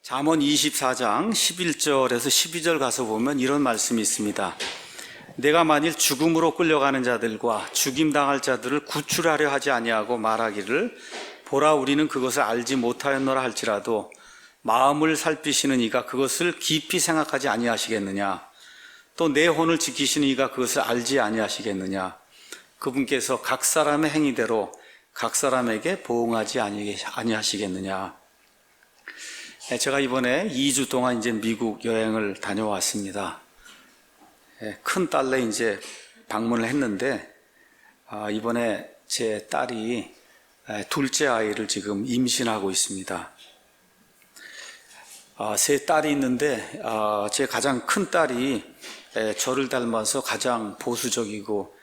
잠언 24장 11절에서 12절 가서 보면 이런 말씀이 있습니다. 내가 만일 죽음으로 끌려가는 자들과 죽임당할 자들을 구출하려 하지 아니하고 말하기를 보라 우리는 그것을 알지 못하였노라 할지라도 마음을 살피시는 이가 그것을 깊이 생각하지 아니하시겠느냐. 또 내 혼을 지키시는 이가 그것을 알지 아니하시겠느냐. 그분께서 각 사람의 행위대로 각 사람에게 보응하지 아니하시겠느냐. 제가 이번에 2주 동안 이제 미국 여행을 다녀왔습니다. 큰 딸네 이제 방문을 했는데, 이번에 제 딸이 둘째 아이를 지금 임신하고 있습니다. 세 딸이 있는데, 제 가장 큰 딸이 저를 닮아서 가장 보수적이고,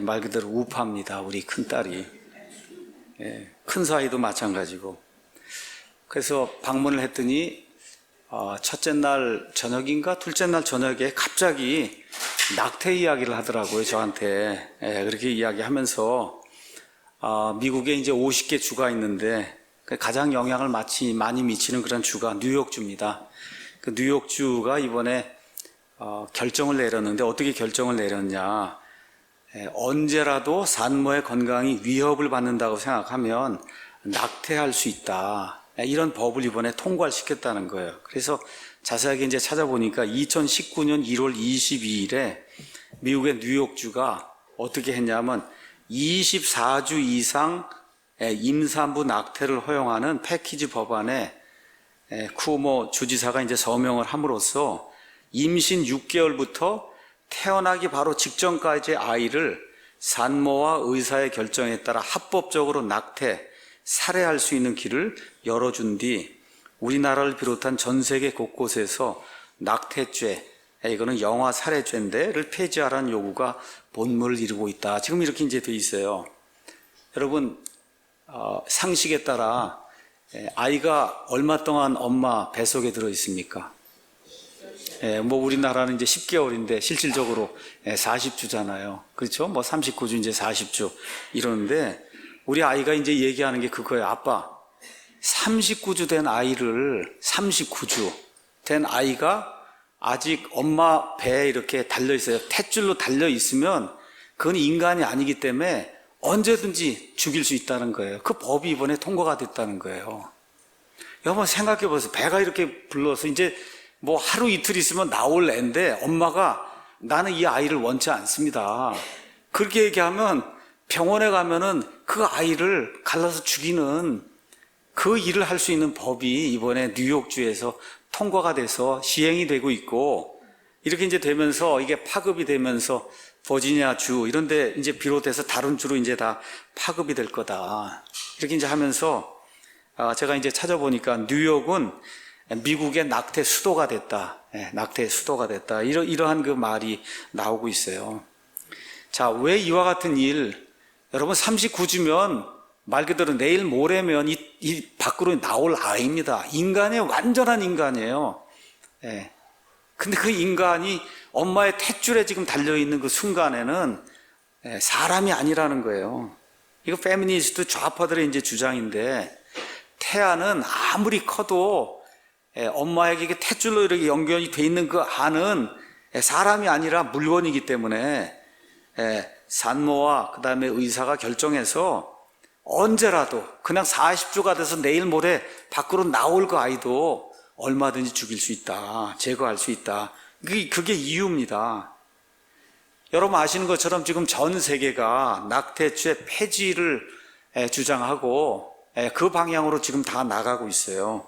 말 그대로 우파입니다. 우리 큰 딸이. 큰 사이도 마찬가지고. 그래서 방문을 했더니 첫째 날 저녁인가 둘째 날 저녁에 갑자기 낙태 이야기를 하더라고요. 저한테. 그렇게 이야기하면서 미국에 이제 50개 주가 있는데 가장 영향을 많이 미치는 그런 주가 뉴욕주입니다. 그 뉴욕주가 이번에 결정을 내렸는데 어떻게 결정을 내렸냐. 언제라도 산모의 건강이 위협을 받는다고 생각하면 낙태할 수 있다. 이런 법을 이번에 통과를 시켰다는 거예요. 그래서 자세하게 이제 찾아보니까 2019년 1월 22일에 미국의 뉴욕주가 어떻게 했냐면 24주 이상 임산부 낙태를 허용하는 패키지 법안에 쿠오모 주지사가 이제 서명을 함으로써 임신 6개월부터 태어나기 바로 직전까지 아이를 산모와 의사의 결정에 따라 합법적으로 낙태, 살해할 수 있는 길을 열어준 뒤 우리나라를 비롯한 전 세계 곳곳에서 낙태죄, 이거는 영아 살해죄인데를 폐지하라는 요구가 본물을 이루고 있다. 지금 이렇게 이제 돼 있어요. 여러분, 상식에 따라 아이가 얼마 동안 엄마 뱃속에 들어 있습니까? 뭐 우리나라는 이제 10개월인데 실질적으로 40주잖아요. 그렇죠? 뭐 39주 이제 40주 이러는데 우리 아이가 이제 얘기하는 게 그거예요. 아빠, 39주 된 아이를, 39주 된 아이가 아직 엄마 배에 이렇게 달려있어요. 탯줄로 달려있으면 그건 인간이 아니기 때문에 언제든지 죽일 수 있다는 거예요. 그 법이 이번에 통과가 됐다는 거예요. 여러분 생각해 보세요. 배가 이렇게 불러서 이제 뭐 하루 이틀 있으면 나올 애인데 엄마가 나는 이 아이를 원치 않습니다. 그렇게 얘기하면 병원에 가면은 그 아이를 갈라서 죽이는 그 일을 할 수 있는 법이 이번에 뉴욕주에서 통과가 돼서 시행이 되고 있고 이렇게 이제 되면서 이게 파급이 되면서 버지니아주 이런 데 이제 비롯해서 다른 주로 이제 다 파급이 될 거다. 이렇게 이제 하면서 제가 이제 찾아보니까 뉴욕은 미국의 낙태 수도가 됐다. 낙태 수도가 됐다. 이러한 그 말이 나오고 있어요. 자, 왜 이와 같은 일, 여러분 39주면 말 그대로 내일 모레면 이 밖으로 나올 아이입니다. 인간의 완전한 인간이에요. 근데 그 인간이 엄마의 탯줄에 지금 달려있는 그 순간에는 사람이 아니라는 거예요. 이거 페미니스트 좌파들의 이제 주장인데 태아는 아무리 커도 엄마에게 이게 탯줄로 이렇게 연결이 돼 있는 그 안은 사람이 아니라 물건이기 때문에 산모와 그 다음에 의사가 결정해서 언제라도 그냥 40주가 돼서 내일 모레 밖으로 나올 그 아이도 얼마든지 죽일 수 있다. 제거할 수 있다. 그게 이유입니다. 여러분 아시는 것처럼 지금 전 세계가 낙태죄 폐지를 주장하고 그 방향으로 지금 다 나가고 있어요.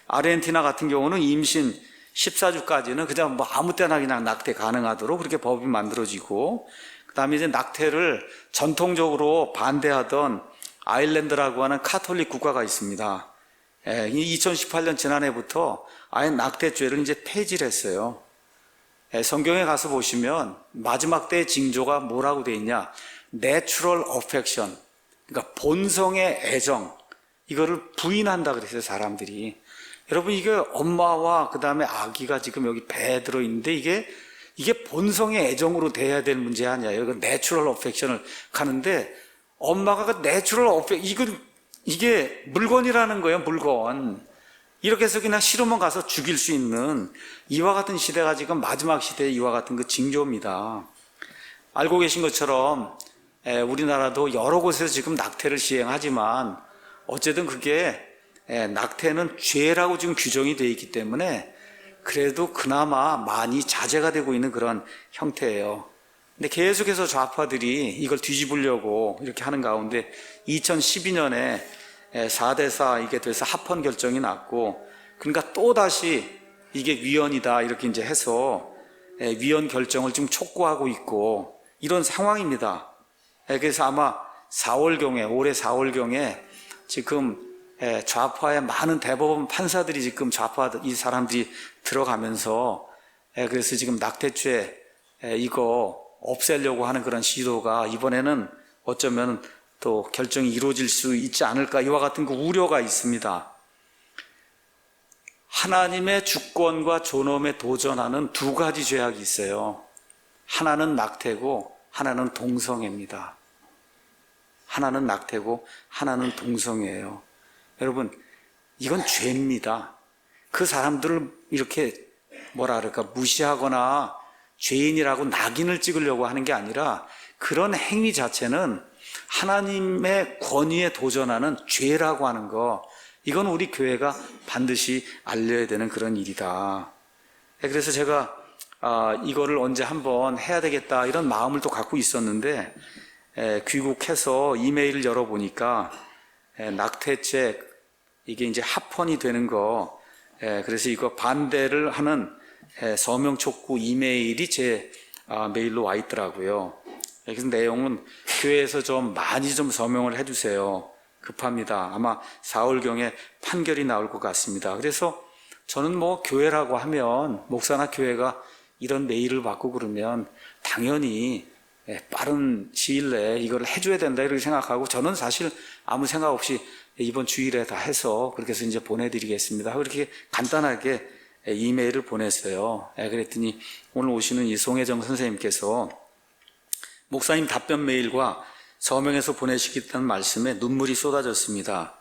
아르헨티나 같은 경우는 임신 14주까지는 그냥 뭐 아무 때나 그냥 낙태 가능하도록 그렇게 법이 만들어지고 그 다음에 이제 낙태를 전통적으로 반대하던 아일랜드라고 하는 카톨릭 국가가 있습니다. 2018년 지난해부터 아예 낙태죄를 이제 폐지를 했어요. 성경에 가서 보시면 마지막 때의 징조가 뭐라고 되어 있냐? Natural affection. 그러니까 본성의 애정. 이거를 부인한다 그랬어요, 사람들이. 여러분, 이게 엄마와 그 다음에 아기가 지금 여기 배에 들어있는데 이게 본성의 애정으로 돼야 될 문제 아니에요. 이거 내추럴 어펙션을 가는데 엄마가 그 내추럴 어펙 이게 물건이라는 거예요, 물건. 이렇게 해서 그냥 싫으면 가서 죽일 수 있는 이와 같은 시대가 지금 마지막 시대의 이와 같은 그 징조입니다. 알고 계신 것처럼 우리나라도 여러 곳에서 지금 낙태를 시행하지만 어쨌든 그게 낙태는 죄라고 지금 규정이 되어 있기 때문에 그래도 그나마 많이 자제가 되고 있는 그런 형태예요. 근데 계속해서 좌파들이 이걸 뒤집으려고 이렇게 하는 가운데 2012년에 4대4 이게 돼서 합헌 결정이 났고, 그러니까 또다시 이게 위헌이다 이렇게 이제 해서 위헌 결정을 지금 촉구하고 있고 이런 상황입니다. 그래서 아마 4월경에, 올해 4월경에 지금 좌파의 많은 대법원 판사들이 지금 이 사람들이 들어가면서 그래서 지금 낙태죄 이거 없애려고 하는 그런 시도가 이번에는 어쩌면 또 결정이 이루어질 수 있지 않을까 이와 같은 그 우려가 있습니다. 하나님의 주권과 존엄에 도전하는 두 가지 죄악이 있어요. 하나는 낙태고 하나는 동성애입니다. 하나는 낙태고 하나는 동성애예요. 여러분, 이건 죄입니다. 그 사람들을 이렇게 무시하거나 죄인이라고 낙인을 찍으려고 하는 게 아니라 그런 행위 자체는 하나님의 권위에 도전하는 죄라고 하는 거, 이건 우리 교회가 반드시 알려야 되는 그런 일이다. 그래서 제가 이거를 언제 한번 해야 되겠다 이런 마음을 또 갖고 있었는데 귀국해서 이메일을 열어보니까 낙태죄 이게 이제 합헌이 되는 거, 그래서 이거 반대를 하는 서명 촉구 이메일이 제 메일로 와 있더라고요. 그래서 내용은 교회에서 좀 많이 좀 서명을 해주세요. 급합니다. 아마 4월경에 판결이 나올 것 같습니다. 그래서 저는 교회라고 하면 목사나 교회가 이런 메일을 받고 그러면 당연히 빠른 시일 내에 이걸 해줘야 된다 이렇게 생각하고, 저는 사실 아무 생각 없이 이번 주일에 다 해서 그렇게 해서 이제 보내드리겠습니다. 그렇게 간단하게 이메일을 보냈어요. 그랬더니 오늘 오시는 이 송혜정 선생님께서 목사님 답변 메일과 서명해서 보내시겠다는 말씀에 눈물이 쏟아졌습니다.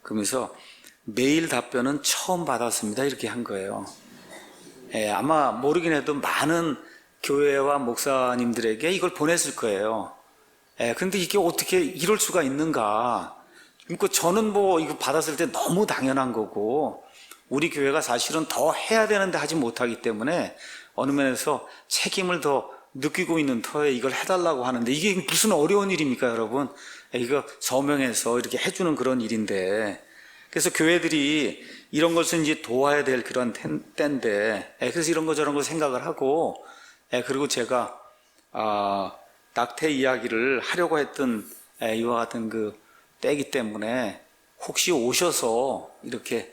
그러면서 메일 답변은 처음 받았습니다 이렇게 한 거예요. 아마 모르긴 해도 많은 교회와 목사님들에게 이걸 보냈을 거예요. 그런데 이게 어떻게 이럴 수가 있는가. 그러니까 저는 이거 받았을 때 너무 당연한 거고, 우리 교회가 사실은 더 해야 되는데 하지 못하기 때문에 어느 면에서 책임을 더 느끼고 있는 터에 이걸 해달라고 하는데, 이게 무슨 어려운 일입니까 여러분. 이거 서명해서 이렇게 해주는 그런 일인데, 그래서 교회들이 이런 것을 이제 도와야 될 그런 때인데, 그래서 이런 거 저런 거 생각을 하고, 그리고 제가 낙태 이야기를 하려고 했던 이와 같은 그 때이기 때문에 혹시 오셔서 이렇게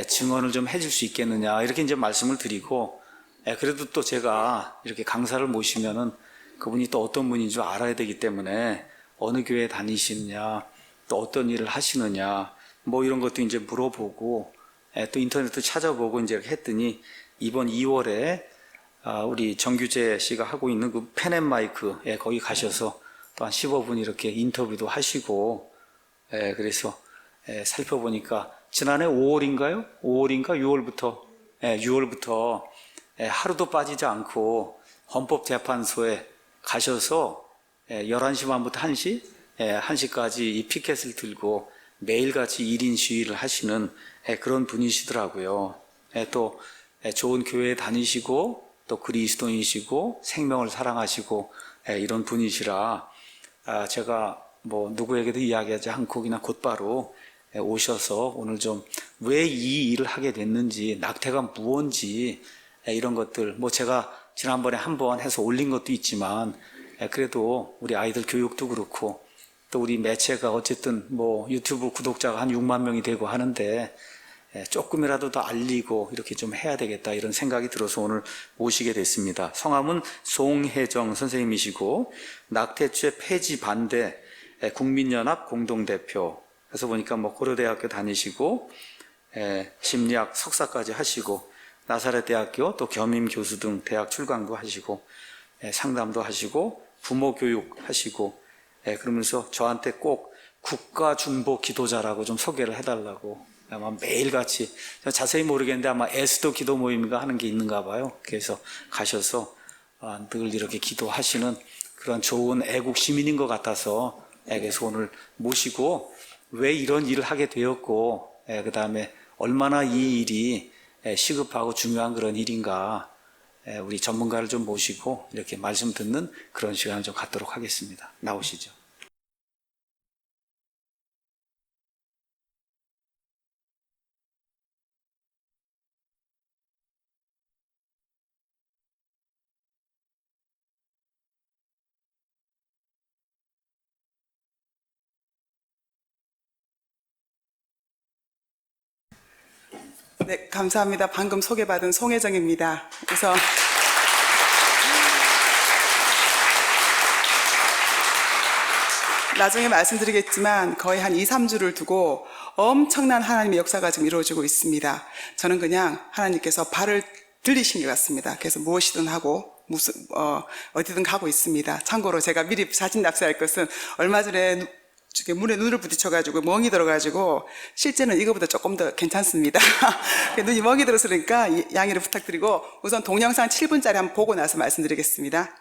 증언을 좀 해줄 수 있겠느냐 이렇게 이제 말씀을 드리고, 그래도 또 제가 이렇게 강사를 모시면은 그분이 또 어떤 분인 줄 알아야 되기 때문에 어느 교회 다니시느냐, 또 어떤 일을 하시느냐, 이런 것도 이제 물어보고, 또 인터넷도 찾아보고 이제 했더니 이번 2월에 우리 정규재 씨가 하고 있는 그 펜앤마이크 거기 가셔서 또 한 15분 이렇게 인터뷰도 하시고, 그래서 살펴보니까 지난해 5월인가 6월부터 하루도 빠지지 않고 헌법재판소에 가셔서 11시 반부터 1시, 1시까지 이 피켓을 들고 매일같이 1인 시위를 하시는 그런 분이시더라고요. 또 좋은 교회에 다니시고 또 그리스도인이시고 생명을 사랑하시고 이런 분이시라 제가 누구에게도 이야기하지 않고 그냥 곧바로 오셔서 오늘 좀 왜 이 일을 하게 됐는지, 낙태가 무언지 이런 것들, 제가 지난번에 한번 해서 올린 것도 있지만 그래도 우리 아이들 교육도 그렇고 또 우리 매체가 어쨌든 유튜브 구독자가 한 6만 명이 되고 하는데 조금이라도 더 알리고 이렇게 좀 해야 되겠다 이런 생각이 들어서 오늘 모시게 됐습니다. 성함은 송혜정 선생님이시고 낙태죄 폐지 반대 국민연합 공동대표, 그래서 보니까 고려대학교 다니시고 심리학 석사까지 하시고 나사렛대학교 또 겸임 교수 등 대학 출강도 하시고 상담도 하시고 부모 교육 하시고 그러면서 저한테 꼭 국가중보 기도자라고 좀 소개를 해달라고 아마 매일같이 자세히 모르겠는데 아마 에스더 기도 모임인가 하는 게 있는가 봐요. 그래서 가셔서 늘 이렇게 기도하시는 그런 좋은 애국 시민인 것 같아서 그래서 오늘 모시고 왜 이런 일을 하게 되었고 그 다음에 얼마나 이 일이 시급하고 중요한 그런 일인가 우리 전문가를 좀 모시고 이렇게 말씀 듣는 그런 시간을 좀 갖도록 하겠습니다. 나오시죠. 네, 감사합니다. 방금 소개받은 송혜정입니다. 그래서 나중에 말씀드리겠지만 거의 한 2, 3주를 두고 엄청난 하나님의 역사가 지금 이루어지고 있습니다. 저는 그냥 하나님께서 발을 들리신 것 같습니다. 그래서 무엇이든 하고 어디든 가고 있습니다. 참고로 제가 미리 사진 납세할 것은 얼마 전에 문에 눈을 부딪혀가지고 멍이 들어가지고 실제는 이거보다 조금 더 괜찮습니다. 눈이 멍이 들었으니까 양해를 부탁드리고 우선 동영상 7분짜리 한번 보고 나서 말씀드리겠습니다.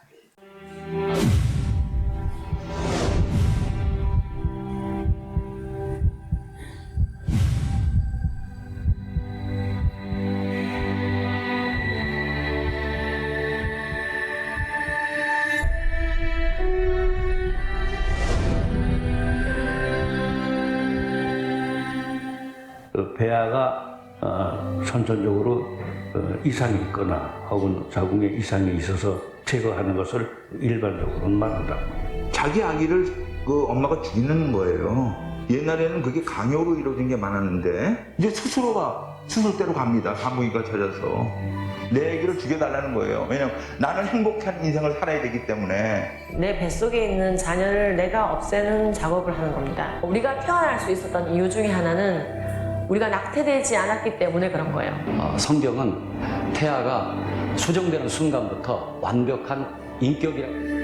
배아가 선천적으로 이상이 있거나 혹은 자궁에 이상이 있어서 제거하는 것을 일반적으로는 말한다. 자기 아기를 그 엄마가 죽이는 거예요. 옛날에는 그게 강요로 이루어진 게 많았는데 이제 스스로가 스스로대로 갑니다. 산부인과 찾아서 내 아기를 죽여달라는 거예요. 왜냐면 나는 행복한 인생을 살아야 되기 때문에. 내 뱃속에 있는 자녀를 내가 없애는 작업을 하는 겁니다. 우리가 태어날 수 있었던 이유 중에 하나는 우리가 낙태되지 않았기 때문에 그런 거예요. 성경은 태아가 수정되는 순간부터 완벽한 인격이라.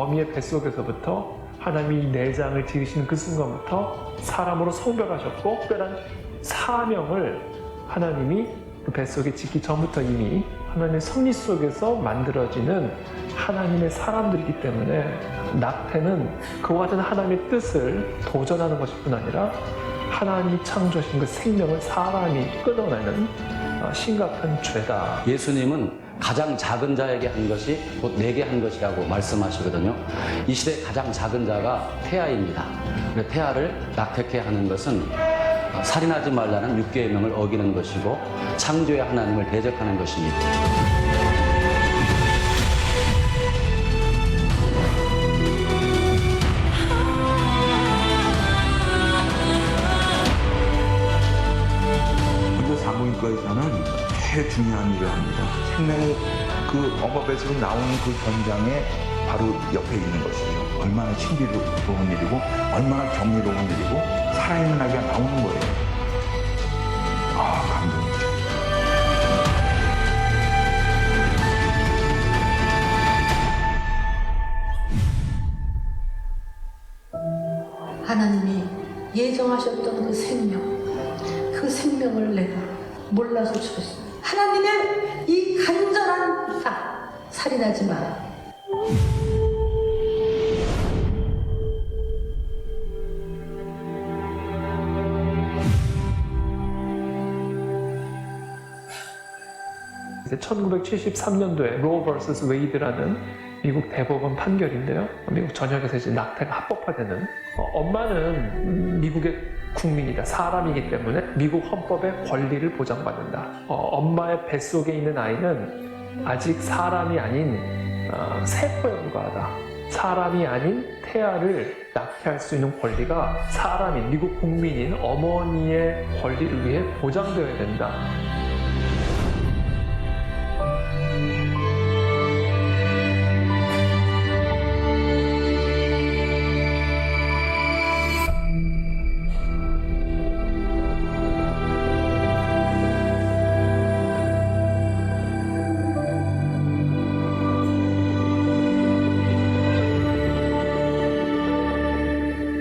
어미의 뱃속에서부터 하나님이 내장을 지으시는 그 순간부터 사람으로 성별하셨고 특별한 사명을 하나님이 그 뱃속에 짓기 전부터 이미 하나님의 섭리 속에서 만들어지는 하나님의 사람들이기 때문에 낙태는 그와 같은 하나님의 뜻을 도전하는 것뿐 아니라 하나님이 창조하신 그 생명을 사람이 끊어내는 심각한 죄다. 예수님은 가장 작은 자에게 한 것이 곧 내게 한 것이라고 말씀하시거든요. 이 시대 가장 작은 자가 태아입니다. 태아를 낙태케 하는 것은 살인하지 말라는 6계명을 어기는 것이고 창조의 하나님을 대적하는 것입니다. 먼저 산부인과에서는 제일 중요한 일을 합니다. 생명이 그 엄마 뱃으로 나오는 그 현장에 바로 옆에 있는 것이죠. 얼마나 신비로운 일이고 얼마나 경이로운 일이고 살아있는 아기가 나오는 거예요. 감동이죠. 하나님이 예정하셨던 그 생명을 내가 몰라서 죽었어. 하나님의 이 간절한 부탁, 살인하지 마라. 이제 1973년도에 로 vs 웨이드라는 미국 대법원 판결인데요. 미국 전역에서 이제 낙태가 합법화되는 엄마는 미국의 국민이다. 사람이기 때문에 미국 헌법의 권리를 보장받는다. 엄마의 뱃속에 있는 아이는 아직 사람이 아닌 세포에 불과하다. 사람이 아닌 태아를 낳게 할 수 있는 권리가 사람인 미국 국민인 어머니의 권리를 위해 보장되어야 된다.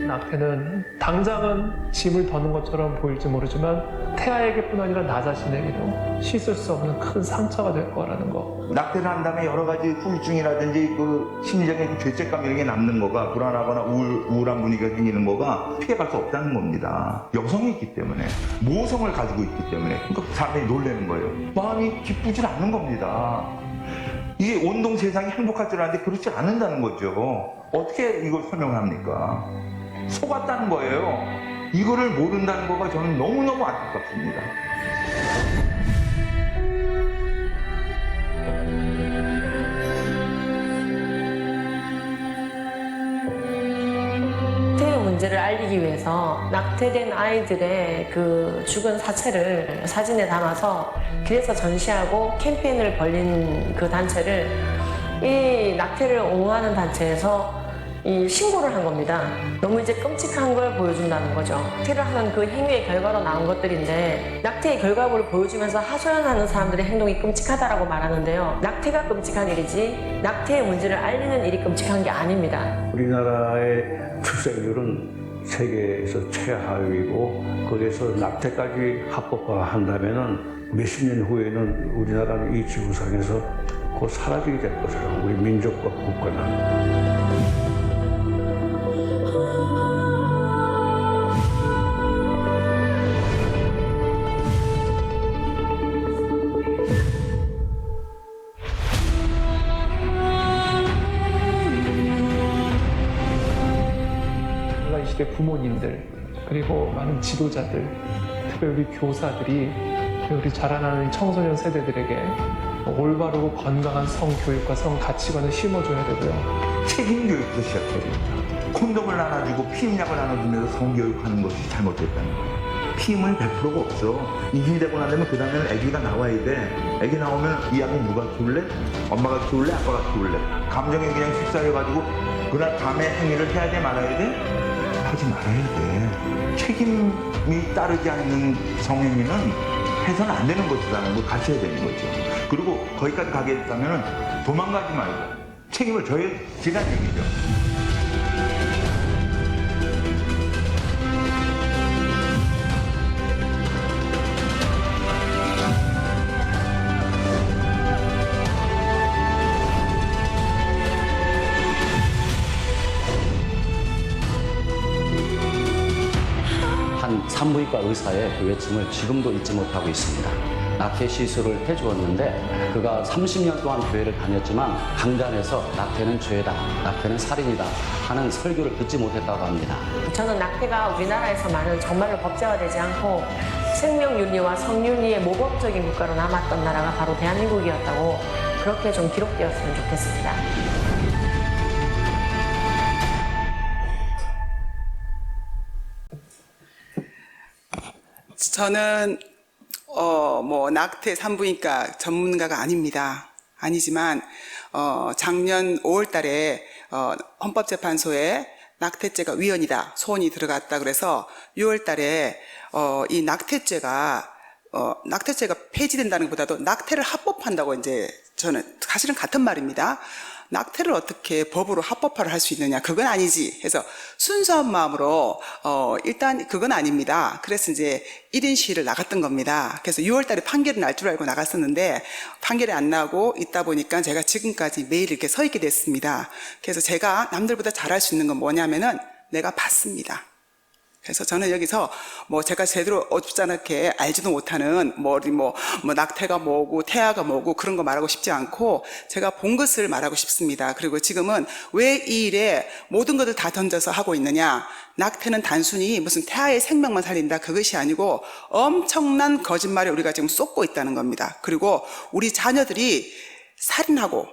낙태는 당장은 짐을 더는 것처럼 보일지 모르지만 태아에게뿐 아니라 나 자신에게도 씻을 수 없는 큰 상처가 될 거라는 거. 낙태를 한 다음에 여러 가지 후유증이라든지 그 심리적인 그 죄책감 이런 게 남는 거가 불안하거나 우울한 분위기가 생기는 거가 피해갈 수 없다는 겁니다. 여성이 있기 때문에, 모성을 가지고 있기 때문에. 그러니까 사람들이 놀라는 거예요. 마음이 기쁘지 않는 겁니다. 이게 온동 세상이 행복할 줄 아는데 그렇지 않는다는 거죠. 어떻게 이걸 설명합니까? 속았다는 거예요. 이거를 모른다는 거가 저는 너무너무 안타깝습니다. 낙태의 문제를 알리기 위해서 낙태된 아이들의 그 죽은 사체를 사진에 담아서 길에서 전시하고 캠페인을 벌린 그 단체를 이 낙태를 옹호하는 단체에서 이 신고를 한 겁니다. 너무 이제 끔찍한 걸 보여준다는 거죠. 낙태를 하는 그 행위의 결과로 나온 것들인데 낙태의 결과물을 보여주면서 하소연하는 사람들의 행동이 끔찍하다라고 말하는데요. 낙태가 끔찍한 일이지 낙태의 문제를 알리는 일이 끔찍한 게 아닙니다. 우리나라의 출생률은 세계에서 최하위고 거기에서 낙태까지 합법화한다면은 몇십 년 후에는 우리나라는 이 지구상에서 곧 사라지게 될 것이라고, 우리 민족과 국가는. 이 시대 부모님들, 그리고 많은 지도자들, 특별히 우리 교사들이 우리 자라나는 청소년 세대들에게 올바르고 건강한 성교육과 성가치관을 심어줘야 되고요. 책임교육부터 시작해야 됩니다. 콘돔을 나눠주고 피임약을 나눠주면서 성교육하는 것이 잘못됐다는 거예요. 피임은 100%가 없어. 임신이 되고 나면 그 다음에는 아기가 나와야 돼. 아기 나오면 이 아기 누가 키울래? 엄마가 키울래? 아빠가 키울래? 감정에 그냥 휩싸여가지고 그날 밤에 행위를 해야 돼? 말아야 돼? 하지 말아야 돼. 책임이 따르지 않는 성행위는 해서는 안 되는 것이라는 걸 가르쳐야 되는 거죠. 그리고 거기까지 가게 됐다면 도망가지 말고 책임을 져야 지라는 얘기죠. 한 산부인과 의사의 그 외침을 지금도 잊지 못하고 있습니다. 낙태 시술을 해주었는데 그가 30년 동안 교회를 다녔지만 강단에서 낙태는 죄다, 낙태는 살인이다 하는 설교를 듣지 못했다고 합니다. 저는 낙태가 우리나라에서만은 정말로 법제화되지 않고 생명윤리와 성윤리의 모범적인 국가로 남았던 나라가 바로 대한민국이었다고 그렇게 좀 기록되었으면 좋겠습니다. 저는 뭐 낙태 산부인과 전문가가 아닙니다. 아니지만 작년 5월달에 헌법재판소에 낙태죄가 위헌이다 소원이 들어갔다 그래서 6월달에 이 낙태죄가 폐지된다는 것보다도 낙태를 합법한다고 이제 저는 사실은 같은 말입니다. 낙태를 어떻게 법으로 합법화를 할 수 있느냐, 그건 아니지 해서 순수한 마음으로 일단 그건 아닙니다. 그래서 이제 1인 시위를 나갔던 겁니다. 그래서 6월달에 판결이 날 줄 알고 나갔었는데 판결이 안 나고 있다 보니까 제가 지금까지 매일 이렇게 서 있게 됐습니다. 그래서 제가 남들보다 잘할 수 있는 건 뭐냐면은 내가 봤습니다. 그래서 저는 여기서 뭐 제가 제대로 어줍지 않게 알지도 못하는 뭐 낙태가 뭐고 태아가 뭐고 그런 거 말하고 싶지 않고 제가 본 것을 말하고 싶습니다. 그리고 지금은 왜 이 일에 모든 것을 다 던져서 하고 있느냐? 낙태는 단순히 무슨 태아의 생명만 살린다 그것이 아니고 엄청난 거짓말에 우리가 지금 쏟고 있다는 겁니다. 그리고 우리 자녀들이 살인하고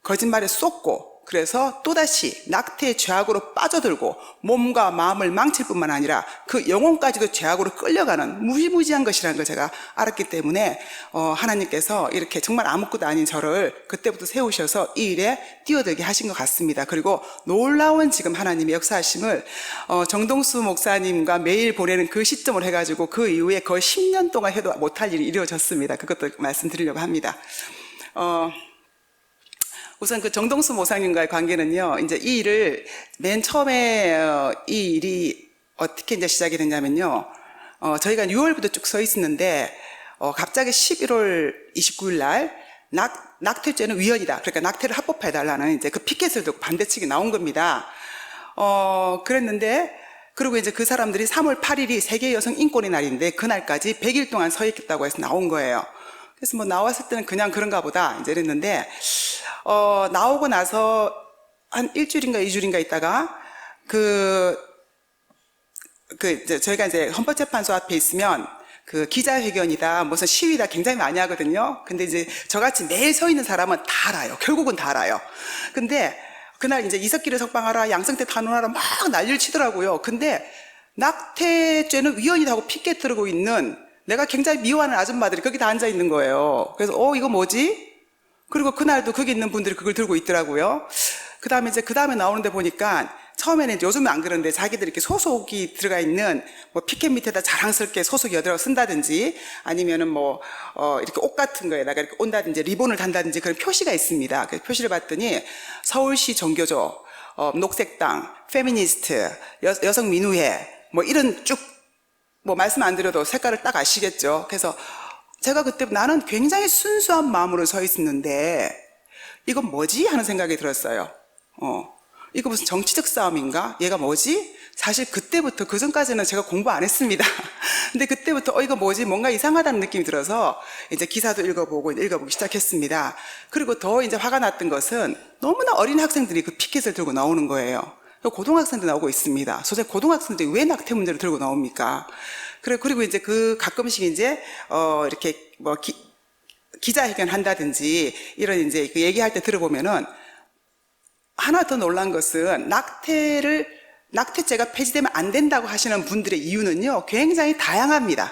거짓말에 쏟고 그래서 또다시 낙태의 죄악으로 빠져들고 몸과 마음을 망칠 뿐만 아니라 그 영혼까지도 죄악으로 끌려가는 무지무지한 것이라는 걸 제가 알았기 때문에 하나님께서 이렇게 정말 아무것도 아닌 저를 그때부터 세우셔서 이 일에 뛰어들게 하신 것 같습니다. 그리고 놀라운 지금 하나님의 역사하심을 정동수 목사님과 매일 보내는 그 시점을 해가지고 그 이후에 거의 10년 동안 해도 못할 일이 이루어졌습니다. 그것도 말씀드리려고 합니다. 우선 그 정동수 목사님과의 관계는요, 이제 이 일을 맨 처음에 이 일이 어떻게 이제 시작이 됐냐면요, 저희가 6월부터 쭉 서 있었는데, 갑자기 11월 29일 날, 낙태죄는 위헌이다. 그러니까 낙태를 합법화해달라는 이제 그 피켓을 들고 반대측이 나온 겁니다. 그랬는데, 그리고 이제 그 사람들이 3월 8일이 세계 여성 인권의 날인데, 그날까지 100일 동안 서 있겠다고 해서 나온 거예요. 그래서 뭐 나왔을 때는 그냥 그런가 보다 이제 이랬는데, 나오고 나서 한 일주일인가 2주일인가 있다가 이제 저희가 이제 헌법재판소 앞에 있으면 그 기자회견이다 무슨 시위다 굉장히 많이 하거든요. 근데 이제 저같이 매일 서 있는 사람은 다 알아요. 결국은 다 알아요. 근데 그날 이제 이석기를 석방하라, 양성태 탄원하라 막 난리를 치더라고요. 근데 낙태죄는 위헌이다 하고 피켓 들고 있는 내가 굉장히 미워하는 아줌마들이 거기 다 앉아 있는 거예요. 그래서 이거 뭐지? 그리고 그날도 거기 있는 분들이 그걸 들고 있더라고요. 그 다음에 나오는데 보니까 처음에는 요즘은 안 그런데 자기들이 이렇게 소속이 들어가 있는 뭐 피켓 밑에다 자랑스럽게 소속이 어디라고 쓴다든지 아니면은 이렇게 옷 같은 거에다가 이렇게 온다든지 리본을 단다든지 그런 표시가 있습니다. 그 표시를 봤더니 서울시 종교조, 녹색당, 페미니스트, 여성 민우회 뭐 이런 쭉 뭐 말씀 안 드려도 색깔을 딱 아시겠죠. 그래서 제가 그때 나는 굉장히 순수한 마음으로 서 있었는데 이건 뭐지? 하는 생각이 들었어요. 이거 무슨 정치적 싸움인가? 얘가 뭐지? 사실 그때부터 그전까지는 제가 공부 안 했습니다. 근데 그때부터 이거 뭐지? 뭔가 이상하다는 느낌이 들어서 이제 기사도 읽어보기 시작했습니다. 그리고 더 이제 화가 났던 것은 너무나 어린 학생들이 그 피켓을 들고 나오는 거예요. 고등학생도 나오고 있습니다. 소재 고등학생들이 왜 낙태 문제를 들고 나옵니까? 그리고 이제 가끔씩 이제 이렇게 기자회견 한다든지 이런 이제 그 얘기할 때 들어보면은 하나 더 놀란 것은 낙태죄가 폐지되면 안 된다고 하시는 분들의 이유는요 굉장히 다양합니다.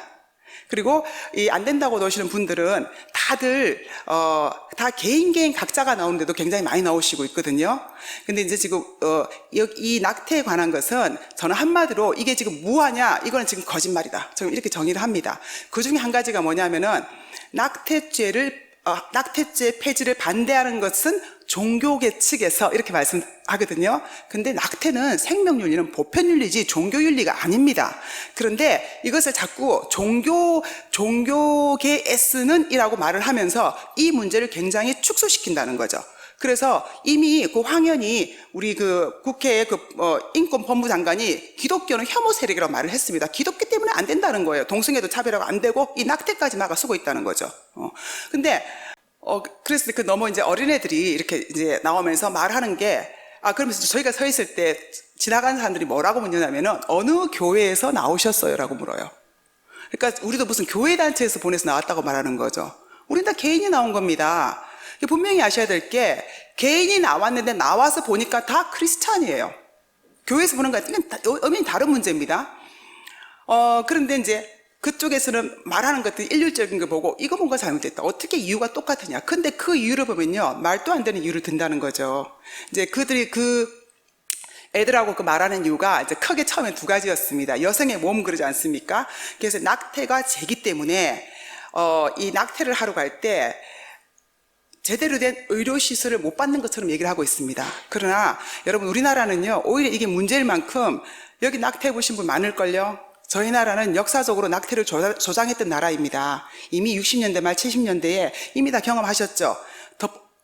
그리고 이 안 된다고 노시는 분들은 다들 다 개인 각자가 나오는데도 굉장히 많이 나오시고 있거든요. 근데 이제 지금 이 낙태에 관한 것은 저는 한마디로 이게 지금 무하냐 이거는 지금 거짓말이다. 저는 이렇게 정의를 합니다. 그 중에 한 가지가 뭐냐면은 낙태죄 폐지를 반대하는 것은 종교계 측에서 이렇게 말씀하거든요. 근데 낙태는 생명윤리는 보편윤리지 종교윤리가 아닙니다. 그런데 이것을 자꾸 종교계 S는 이라고 말을 하면서 이 문제를 굉장히 축소시킨다는 거죠. 그래서 이미 그 황현이 우리 그 국회의 인권법무 장관이 기독교는 혐오 세력이라고 말을 했습니다. 기독교 때문에 안 된다는 거예요. 동성애도 차별하고 안 되고 이 낙태까지 막아서고 있다는 거죠. 근데 그래서 너무 이제 어린애들이 이렇게 이제 나오면서 말하는 게 그러면서 저희가 서 있을 때 지나가는 사람들이 뭐라고 묻냐면은 어느 교회에서 나오셨어요라고 물어요. 그러니까 우리도 무슨 교회 단체에서 보내서 나왔다고 말하는 거죠. 우린 다 개인이 나온 겁니다. 분명히 아셔야 될 게 개인이 나왔는데 나와서 보니까 다 크리스찬이에요. 교회에서 보는 거는 의미는 다른 문제입니다. 그런데 이제 그쪽에서는 말하는 것들이 일률적인 거 보고 이거 뭔가 잘못됐다. 어떻게 이유가 똑같으냐. 근데 그 이유를 보면요. 말도 안 되는 이유를 든다는 거죠. 이제 그들이 애들하고 말하는 이유가 이제 크게 처음에 두 가지였습니다. 여성의 몸 그러지 않습니까? 그래서 낙태가 제기 때문에 이 낙태를 하러 갈 때 제대로 된 의료시설을 못 받는 것처럼 얘기를 하고 있습니다. 그러나 여러분 우리나라는요 오히려 이게 문제일 만큼 여기 낙태해 보신 분 많을걸요. 저희 나라는 역사적으로 낙태를 조장했던 나라입니다. 이미 60년대 말 70년대에 이미 다 경험하셨죠.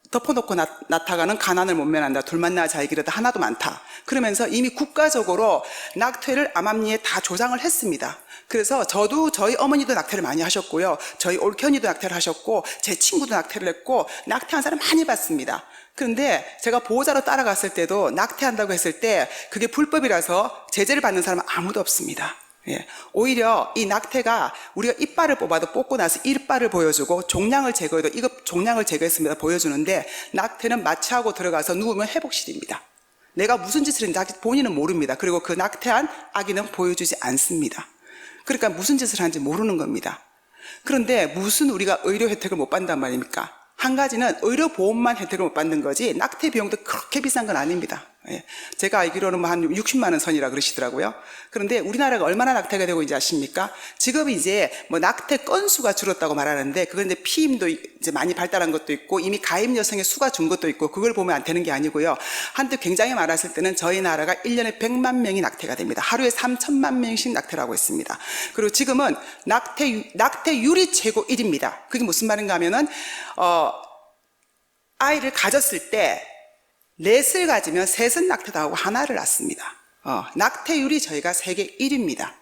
덮어놓고 낳다가는 가난을 못 면한다. 둘만 낳아 잘 기르다 하나도 많다. 그러면서 이미 국가적으로 낙태를 암암리에 다 조장을 했습니다. 그래서 저도 저희 어머니도 낙태를 많이 하셨고요. 저희 올케언니도 낙태를 하셨고 제 친구도 낙태를 했고 낙태한 사람 많이 봤습니다. 그런데 제가 보호자로 따라갔을 때도 낙태한다고 했을 때 그게 불법이라서 제재를 받는 사람은 아무도 없습니다. 예. 오히려 이 낙태가 우리가 이빨을 뽑아도 뽑고 나서 이빨을 보여주고 종양을 제거해도 이거 종양을 제거했습니다 보여주는데, 낙태는 마취하고 들어가서 누우면 회복실입니다. 내가 무슨 짓을 했는지 본인은 모릅니다. 그리고 그 낙태한 아기는 보여주지 않습니다. 그러니까 무슨 짓을 하는지 모르는 겁니다. 그런데 무슨 우리가 의료 혜택을 못 받는단 말입니까? 한 가지는 의료보험만 혜택을 못 받는 거지 낙태 비용도 그렇게 비싼 건 아닙니다. 예. 제가 알기로는 뭐 한 60만 원 선이라 그러시더라고요. 그런데 우리나라가 얼마나 낙태가 되고 있는지 아십니까? 지금 이제 뭐 낙태 건수가 줄었다고 말하는데, 그건 이제 피임도 이제 많이 발달한 것도 있고 이미 가임 여성의 수가 준 것도 있고, 그걸 보면 안 되는 게 아니고요. 한때 굉장히 많았을 때는 저희 나라가 1년에 100만 명이 낙태가 됩니다. 하루에 3천만 명씩 낙태를 하고 있습니다. 그리고 지금은 낙태율이 최고 1위입니다. 그게 무슨 말인가 하면은 아이를 가졌을 때 넷을 가지면 셋은 낙태도 하고 하나를 낳습니다. 낙태율이 저희가 세계 1위입니다.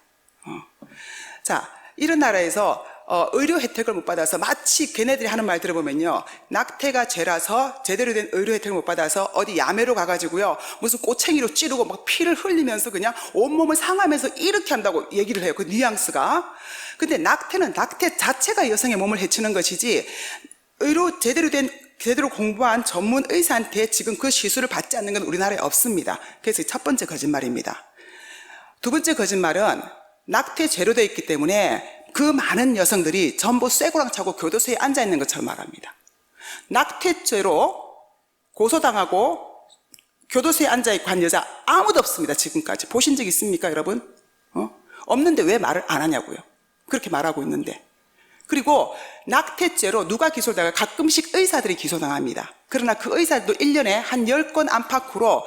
자, 이런 나라에서 의료 혜택을 못 받아서, 마치 걔네들이 하는 말 들어보면요, 낙태가 죄라서 제대로 된 의료 혜택을 못 받아서 어디 야매로 가가지고요 무슨 꼬챙이로 찌르고 막 피를 흘리면서 그냥 온몸을 상하면서 이렇게 한다고 얘기를 해요. 그 뉘앙스가. 근데 낙태는 낙태 자체가 여성의 몸을 해치는 것이지, 제대로 공부한 전문 의사한테 지금 그 시술을 받지 않는 건 우리나라에 없습니다. 그래서 첫 번째 거짓말입니다. 두 번째 거짓말은 낙태 죄로 되어 있기 때문에 그 많은 여성들이 전부 쇠고랑 차고 교도소에 앉아 있는 것처럼 말합니다. 낙태죄로 고소당하고 교도소에 앉아 있고 한 여자 아무도 없습니다. 지금까지 보신 적 있습니까, 여러분? 없는데 왜 말을 안 하냐고요. 그렇게 말하고 있는데. 그리고 낙태죄로 누가 기소되다가 가끔씩 의사들이 기소당합니다. 그러나 그 의사들도 1년에 한 10건 안팎으로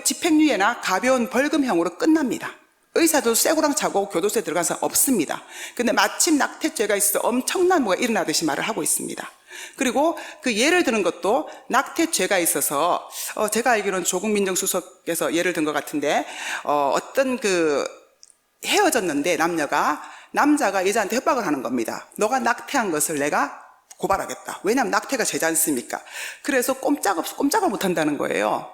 집행유예나 가벼운 벌금형으로 끝납니다. 의사도 쇠고랑 차고 교도소에 들어간 사람 없습니다. 근데 마침 낙태죄가 있어서 엄청난 뭐가 일어나듯이 말을 하고 있습니다. 그리고 그 예를 드는 것도 낙태죄가 있어서 제가 알기로는 조국 민정수석에서 예를 든 것 같은데, 어떤 그 헤어졌는데 남자가 여자한테 협박을 하는 겁니다. 너가 낙태한 것을 내가 고발하겠다. 왜냐하면 낙태가 죄지 않습니까? 그래서 꼼짝을 못 한다는 거예요.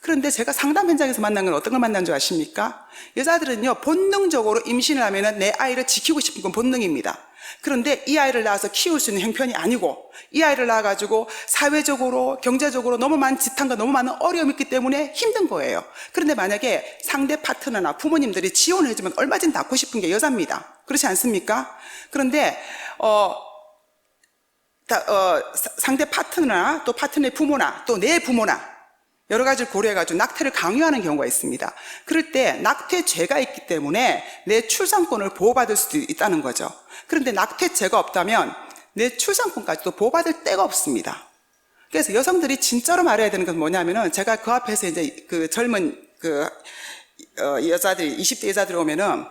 그런데 제가 상담 현장에서 만난 건 어떤 걸 만난 줄 아십니까? 여자들은요, 본능적으로 임신을 하면은 내 아이를 지키고 싶은 건 본능입니다. 그런데 이 아이를 낳아서 키울 수 있는 형편이 아니고, 이 아이를 낳아가지고 사회적으로, 경제적으로 너무 많은 지탄과 너무 많은 어려움이 있기 때문에 힘든 거예요. 그런데 만약에 상대 파트너나 부모님들이 지원을 해주면 얼마든지 낳고 싶은 게 여자입니다. 그렇지 않습니까? 그런데 상대 파트너나 또 파트너의 부모나 또 내 부모나 여러 가지를 고려해가지고 낙태를 강요하는 경우가 있습니다. 그럴 때 낙태죄가 있기 때문에 내 출산권을 보호받을 수도 있다는 거죠. 그런데 낙태죄가 없다면 내 출산권까지도 보호받을 데가 없습니다. 그래서 여성들이 진짜로 말해야 되는 건 뭐냐면은, 제가 그 앞에서 이제 그 젊은 여자들이, 20대 여자들이 오면은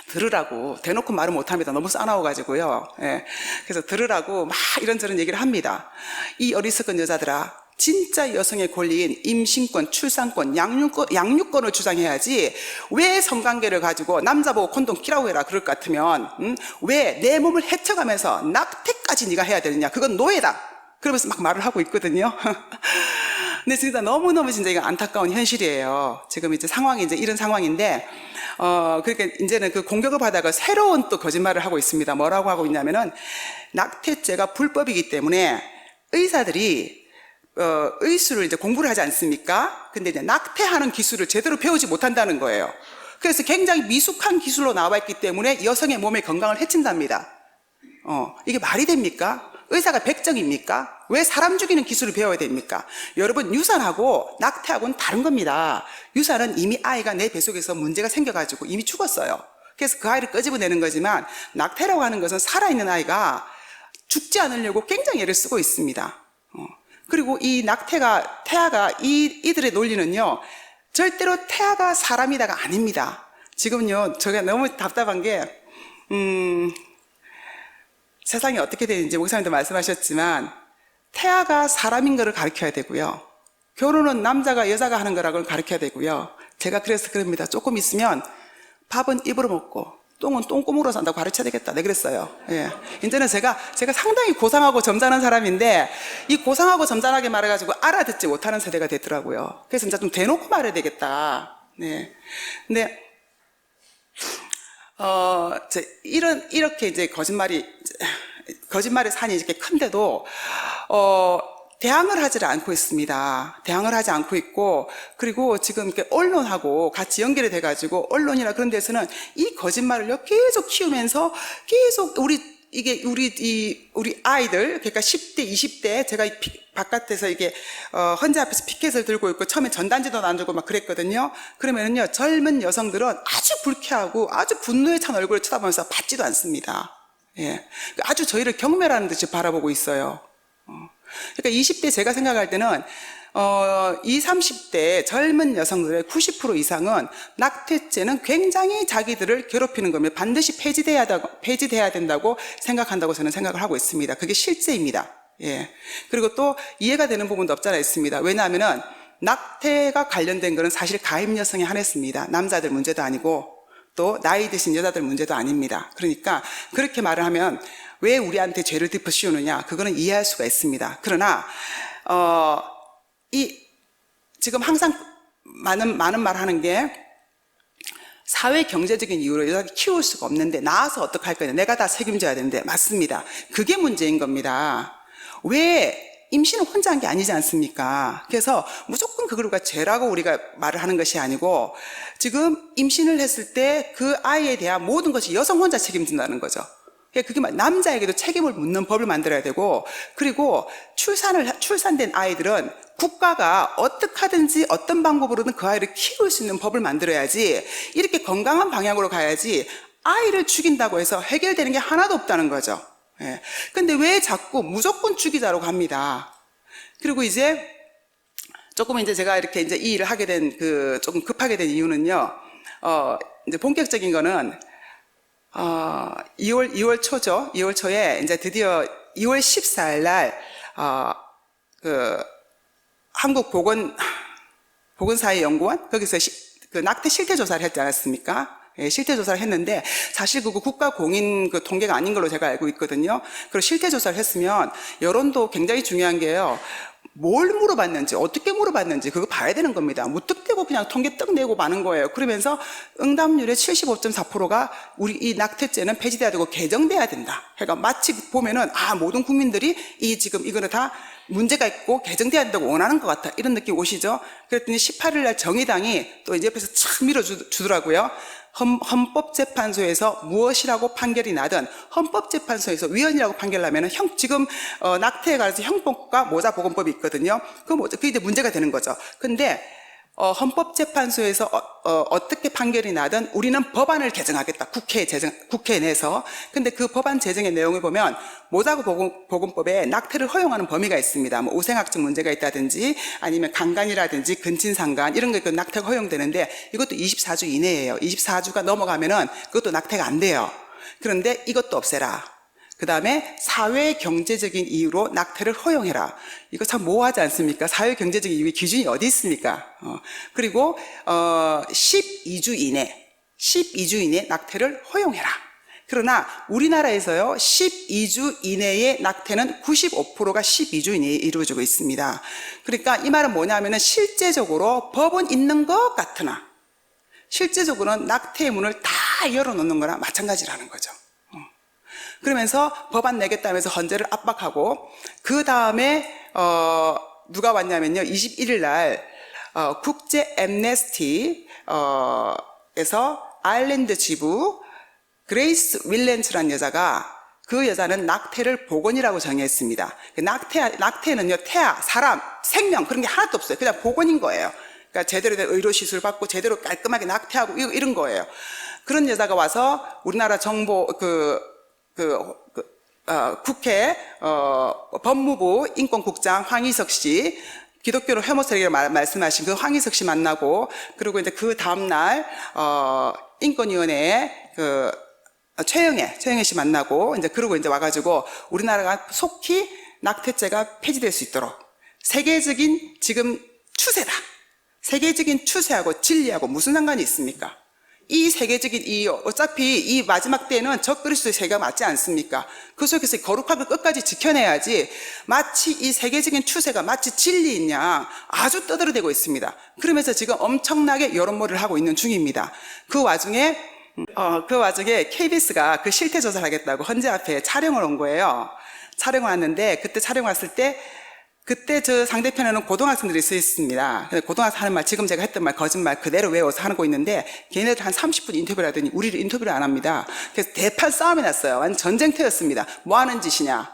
들으라고 대놓고 말을 못합니다. 너무 싸나워가지고요. 예. 그래서 들으라고 막 이런저런 얘기를 합니다. 이 어리석은 여자들아, 진짜 여성의 권리인 임신권, 출산권, 양육권을 주장해야지, 왜 성관계를 가지고 남자 보고 콘돔 끼라고 해라 그럴 것 같으면 왜 내 몸을 헤쳐가면서 낙태까지 네가 해야 되느냐, 그건 노예다, 그러면서 막 말을 하고 있거든요. 근데 진짜 너무너무 진짜 이거 안타까운 현실이에요. 지금 이제 상황이 이제 이런 상황인데, 그러니까 이제는 그 공격을 받아가 새로운 또 거짓말을 하고 있습니다. 뭐라고 하고 있냐면은, 낙태죄가 불법이기 때문에 의사들이 의술을 이제 공부를 하지 않습니까? 근데 이제 낙태하는 기술을 제대로 배우지 못한다는 거예요. 그래서 굉장히 미숙한 기술로 나와 있기 때문에 여성의 몸의 건강을 해친답니다. 이게 말이 됩니까? 의사가 백정입니까? 왜 사람 죽이는 기술을 배워야 됩니까? 여러분, 유산하고 낙태하고는 다른 겁니다. 유산은 이미 아이가 내 뱃속에서 문제가 생겨가지고 이미 죽었어요. 그래서 그 아이를 끄집어내는 거지만, 낙태라고 하는 것은 살아있는 아이가 죽지 않으려고 굉장히 애를 쓰고 있습니다. 그리고 이 태아가 이들의 논리는요, 절대로 태아가 사람이다가 아닙니다. 지금요, 제가 너무 답답한 게, 세상이 어떻게 되는지 목사님도 말씀하셨지만, 태아가 사람인 것을 가르쳐야 되고요, 결혼은 남자가 여자가 하는 거라고 가르쳐야 되고요. 제가 그래서 그럽니다. 조금 있으면 밥은 입으로 먹고 똥은 똥구멍으로 산다고 가르쳐야 되겠다. 네, 그랬어요. 예. 이제는 제가 상당히 고상하고 점잖은 사람인데, 이 고상하고 점잖하게 말해가지고 알아듣지 못하는 세대가 됐더라고요. 그래서 이제 좀 대놓고 말해야 되겠다. 네. 근데 이렇게 이제 거짓말의 산이 이렇게 큰데도, 대항을 하지를 않고 있습니다. 대항을 하지 않고 있고, 그리고 지금 이렇게 언론하고 같이 연결이 돼가지고, 언론이나 그런 데서는 이 거짓말을 계속 키우면서 계속 우리 아이들, 그러니까 10대, 20대, 제가 바깥에서 이게, 헌재 앞에서 피켓을 들고 있고, 처음에 전단지도 나누고 막 그랬거든요. 그러면은요, 젊은 여성들은 아주 불쾌하고 아주 분노에 찬 얼굴을 쳐다보면서 받지도 않습니다. 예. 아주 저희를 경멸하는 듯이 바라보고 있어요. 그러니까 20대 제가 생각할 때는 20, 30대 젊은 여성들의 90% 이상은 낙태죄는 굉장히 자기들을 괴롭히는 겁니다. 반드시 폐지돼야 된다고 생각한다고 저는 생각을 하고 있습니다. 그게 실제입니다. 예. 그리고 또 이해가 되는 부분도 없지 않아 있습니다. 왜냐하면은 낙태가 관련된 것은 사실 가임 여성에 한했습니다. 남자들 문제도 아니고 또 나이 드신 여자들 문제도 아닙니다. 그러니까 그렇게 말을 하면 왜 우리한테 죄를 덮어 씌우느냐, 그거는 이해할 수가 있습니다. 그러나 지금 항상 많은 말 하는 게 사회 경제적인 이유로 여자를 키울 수가 없는데 나와서 어떡할 거냐, 내가 다 책임져야 되는데, 맞습니다. 그게 문제인 겁니다. 왜 임신은 혼자 한 게 아니지 않습니까? 그래서 무조건 그거가 죄라고 우리가 말을 하는 것이 아니고, 지금 임신을 했을 때 그 아이에 대한 모든 것이 여성 혼자 책임진다는 거죠. 그게 남자에게도 책임을 묻는 법을 만들어야 되고, 그리고 출산된 아이들은 국가가 어떻게 하든지 어떤 방법으로든 그 아이를 키울 수 있는 법을 만들어야지, 이렇게 건강한 방향으로 가야지 아이를 죽인다고 해서 해결되는 게 하나도 없다는 거죠. 예. 근데 왜 자꾸 무조건 죽이자로 갑니다. 그리고 이제 조금 이제 제가 이렇게 이제 이 일을 하게 된 조금 급하게 된 이유는요, 이제 본격적인 거는 2월 초죠. 2월 초에 이제 드디어 2월 14일 날, 한국 보건사회연구원, 거기서 낙태 실태 조사를 했지 않았습니까? 예, 실태 조사를 했는데, 사실 그거 국가 공인 통계가 아닌 걸로 제가 알고 있거든요. 그리고 실태 조사를 했으면, 여론도 굉장히 중요한 게요, 뭘 물어봤는지, 어떻게 물어봤는지, 그거 봐야 되는 겁니다. 무턱대고 그냥 통계 떡 내고 마는 거예요. 그러면서 응답률의 75.4%가 우리 이 낙태죄는 폐지돼야 되고 개정돼야 된다. 그러니까 마치 보면은, 모든 국민들이 지금 이거는 다 문제가 있고 개정돼야 된다고 원하는 것 같다, 이런 느낌 오시죠? 그랬더니 18일 날 정의당이 또 이제 옆에서 착 밀어주더라고요. 헌법재판소에서 무엇이라고 판결이 나든 헌법재판소에서 위헌이라고 판결 나면은 지금 낙태에 관해서 형법과 모자보건법이 있거든요. 그게 이제 문제가 되는 거죠. 근데 헌법재판소에서 어떻게 판결이 나든 우리는 법안을 개정하겠다. 국회에 내서. 근데 그 법안 제정의 내용을 보면 모자보건법에 낙태를 허용하는 범위가 있습니다. 뭐 우생학적 문제가 있다든지 아니면 강간이라든지 근친상간 이런 게 낙태가 허용되는데, 이것도 24주 이내예요. 24주가 넘어가면은 그것도 낙태가 안 돼요. 그런데 이것도 없애라. 그 다음에 사회 경제적인 이유로 낙태를 허용해라. 이거 참 모호하지 않습니까? 사회 경제적인 이유의 기준이 어디 있습니까? 그리고 12주 이내 낙태를 허용해라. 그러나 우리나라에서요, 12주 이내의 낙태는 95%가 12주 이내에 이루어지고 있습니다. 그러니까 이 말은 뭐냐면은 실제적으로 법은 있는 것 같으나 실제적으로는 낙태의 문을 다 열어놓는 거나 마찬가지라는 거죠. 그러면서 법안 내겠다면서 헌재를 압박하고, 그 다음에 누가 왔냐면요, 21일 날 국제 엠네스티 에서 아일랜드 지부 그레이스 윌렌츠라는 여자가, 그 여자는 낙태를 복원이라고 정의했습니다. 낙태는요, 태아, 사람, 생명 그런 게 하나도 없어요. 그냥 복원인 거예요. 그러니까 제대로 된 의료 시술 받고 제대로 깔끔하게 낙태하고 이런 거예요. 그런 여자가 와서 우리나라 정보 국회 법무부 인권국장 황희석 씨, 기독교로 혐오세력이라고 말씀하신 그 황희석 씨 만나고, 그리고 이제 그 다음날 인권위원회에 최영애 씨 만나고, 이제 그러고 이제 와가지고 우리나라가 속히 낙태죄가 폐지될 수 있도록, 세계적인 지금 추세다. 세계적인 추세하고 진리하고 무슨 상관이 있습니까? 이 세계적인 어차피 이 마지막 때는 적그리스도의 세계가 맞지 않습니까? 그 속에서 거룩함을 끝까지 지켜내야지, 마치 이 세계적인 추세가 마치 진리인 양 아주 떠들어대고 있습니다. 그러면서 지금 엄청나게 여론몰이를 하고 있는 중입니다. 그 와중에 그 와중에 KBS가 그 실태 조사를 하겠다고 헌재 앞에 촬영을 온 거예요. 촬영을 왔는데 그때 촬영 왔을 때 그때 저 상대편에는 고등학생들이 서 있습니다. 근데 고등학생 하는 말, 지금 제가 했던 말 거짓말 그대로 외워서 하고 있는데 걔네들 한 30분 인터뷰를 하더니 우리를 인터뷰를 안 합니다. 그래서 대판 싸움이 났어요. 완전 전쟁터였습니다. 뭐 하는 짓이냐?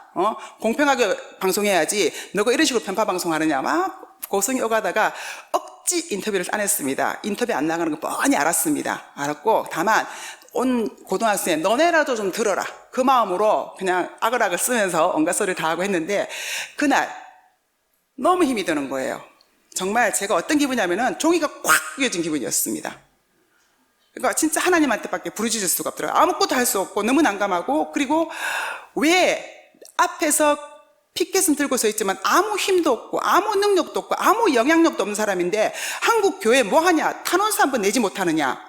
공평하게 방송해야지. 너가 이런 식으로 편파 방송하느냐? 막 고성이 오가다가 억지 인터뷰를 안 했습니다. 인터뷰 안 나가는 거 뻔히 알았습니다. 알았고 다만 온 고등학생에 너네라도 좀 들어라. 그 마음으로 그냥 아글아글 쓰면서 온갖 소리를 다 하고 했는데 그날 너무 힘이 드는 거예요. 정말 제가 어떤 기분이냐면은 종이가 꽉 끼어진 기분이었습니다. 그러니까 진짜 하나님한테밖에 부르짖을 수가 없더라고요. 아무것도 할 수 없고 너무 난감하고 그리고 왜 앞에서 피켓은 들고 서 있지만 아무 힘도 없고 아무 능력도 없고 아무 영향력도 없는 사람인데 한국 교회 뭐 하냐? 탄원서 한번 내지 못하느냐?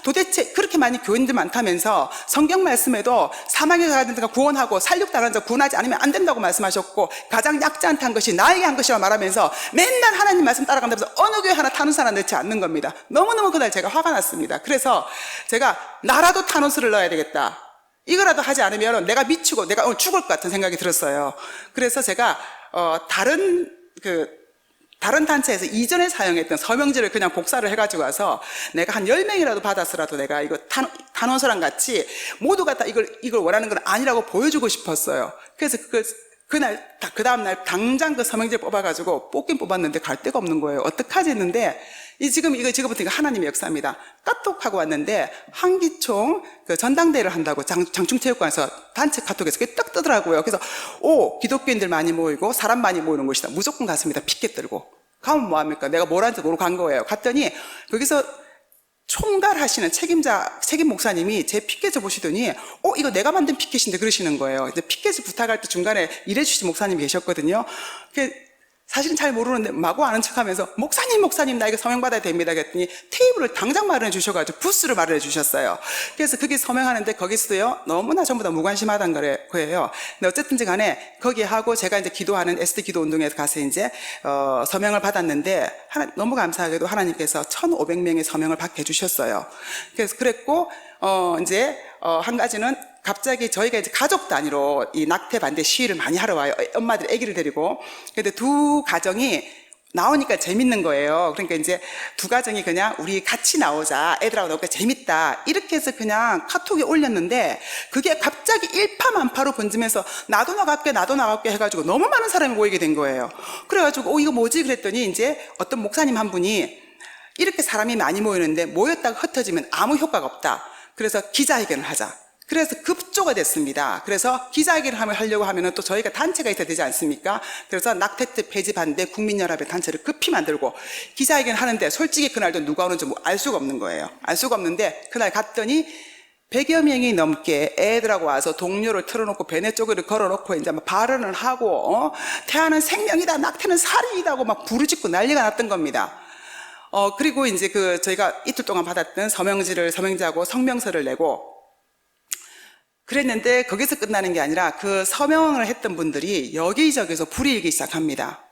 도대체 그렇게 많이 교인들 많다면서 성경 말씀에도 사망에 가는 자가 구원하고 살육당하는 자가 구원하지 않으면 안 된다고 말씀하셨고 가장 약자한테 한 것이 나에게 한 것이라고 말하면서 맨날 하나님 말씀 따라간다면서 어느 교회 하나 탄원서 하나 넣지 않는 겁니다. 너무너무 그날 제가 화가 났습니다. 그래서 제가 나라도 탄원서를 넣어야 되겠다. 이거라도 하지 않으면 내가 미치고 내가 오늘 죽을 것 같은 생각이 들었어요. 그래서 제가 다른 단체에서 이전에 사용했던 서명지를 그냥 복사를 해가지고 와서 내가 한 10명이라도 받았으라도 내가 이거 단원서랑 같이 모두가 다 이걸 원하는 건 아니라고 보여주고 싶었어요. 그래서 그날, 그 다음날 당장 그 서명지를 뽑아가지고 뽑긴 뽑았는데 갈 데가 없는 거예요. 어떡하지 했는데 지금부터 하나님의 역사입니다. 카톡하고 왔는데 한기총 그 전당대회를 한다고 장충체육관에서 단체 카톡에서 그게 딱 뜨더라고요. 그래서 기독교인들 많이 모이고 사람 많이 모이는 곳이다. 무조건 갔습니다. 피켓 들고. 가면 뭐합니까? 내가 뭘 하는지 모르고 간 거예요. 갔더니 거기서 총괄하시는 책임 목사님이 제 피켓을 보시더니 이거 내가 만든 피켓인데 그러시는 거예요. 이제 피켓을 부탁할 때 중간에 일해주신 목사님이 계셨거든요. 사실은 잘 모르는데 마구 아는 척하면서 목사님 나 이거 서명받아야 됩니다 그랬더니 테이블을 당장 마련해 주셔가지고 부스를 마련해 주셨어요. 그래서 그게 서명하는데 거기서도요 너무나 전부 다 무관심하단 거예요. 근데 어쨌든지 간에 거기 하고 제가 이제 기도하는 SD 기도 운동에 가서 이제 서명을 받았는데 너무 감사하게도 하나님께서 1,500명의 서명을 받게 해주셨어요. 그래서 그랬고 이제 한 가지는 갑자기 저희가 이제 가족 단위로 이 낙태 반대 시위를 많이 하러 와요. 엄마들이 아기를 데리고. 근데 두 가정이 나오니까 재밌는 거예요. 그러니까 이제 두 가정이 그냥 우리 같이 나오자. 애들하고 나오니까 재밌다. 이렇게 해서 그냥 카톡에 올렸는데 그게 갑자기 일파만파로 번지면서 나도 나갈게 해가지고 너무 많은 사람이 모이게 된 거예요. 그래가지고 이거 뭐지? 그랬더니 이제 어떤 목사님 한 분이 이렇게 사람이 많이 모이는데 모였다가 흩어지면 아무 효과가 없다. 그래서 기자회견을 하자. 그래서 급조가 됐습니다. 그래서 기자회견을 하려고 하면은 또 저희가 단체가 있어야 되지 않습니까? 그래서 낙태죄 폐지 반대 국민연합의 단체를 급히 만들고 기자회견을 하는데 솔직히 그날도 누가 오는지 알 수가 없는 거예요. 알 수가 없는데 그날 갔더니 100여 명이 넘게 애들하고 와서 동료를 틀어놓고 베네 쪼개를 걸어놓고 이제 막 발언을 하고 태아는 생명이다, 낙태는 살인이다고 막 부르짖고 난리가 났던 겁니다. 그리고 이제 저희가 이틀 동안 받았던 서명지하고 성명서를 내고 그랬는데 거기서 끝나는 게 아니라 그 서명을 했던 분들이 여기저기서 불이 일기 시작합니다.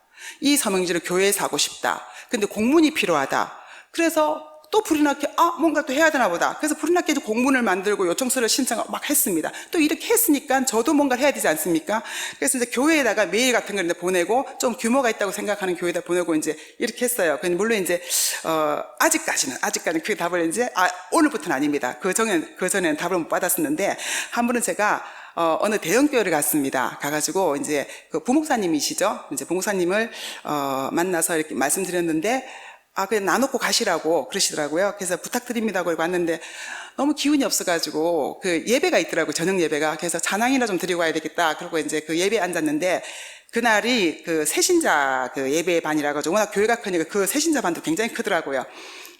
이 서명지를 교회에서 하고 싶다. 근데 공문이 필요하다. 그래서 또 불이 났게 뭔가 또 해야 되나 보다. 그래서 불이 났게 공문을 만들고 요청서를 신청하고 막 했습니다. 또 이렇게 했으니까 저도 뭔가를 해야 되지 않습니까? 그래서 이제 교회에다가 메일 같은 걸 보내고 좀 규모가 있다고 생각하는 교회에다 보내고 이제 이렇게 했어요. 물론 이제 아직까지는 그 답을 이제 오늘부터는 아닙니다. 그 전에는 답을 못 받았었는데 한 번은 제가 어느 대형교회를 갔습니다. 가가지고 이제 그 부목사님이시죠. 이제 부목사님을 만나서 이렇게 말씀드렸는데 그냥 나놓고 가시라고 그러시더라고요. 그래서 부탁드립니다 하고 왔는데 너무 기운이 없어가지고 그 예배가 있더라고요. 저녁 예배가. 그래서 찬양이나 좀 드리고 와야 되겠다. 그러고 이제 그 예배에 앉았는데 그날이 그 새신자 그 예배 반이라 가지고 워낙 교회가 크니까 그 새신자 반도 굉장히 크더라고요.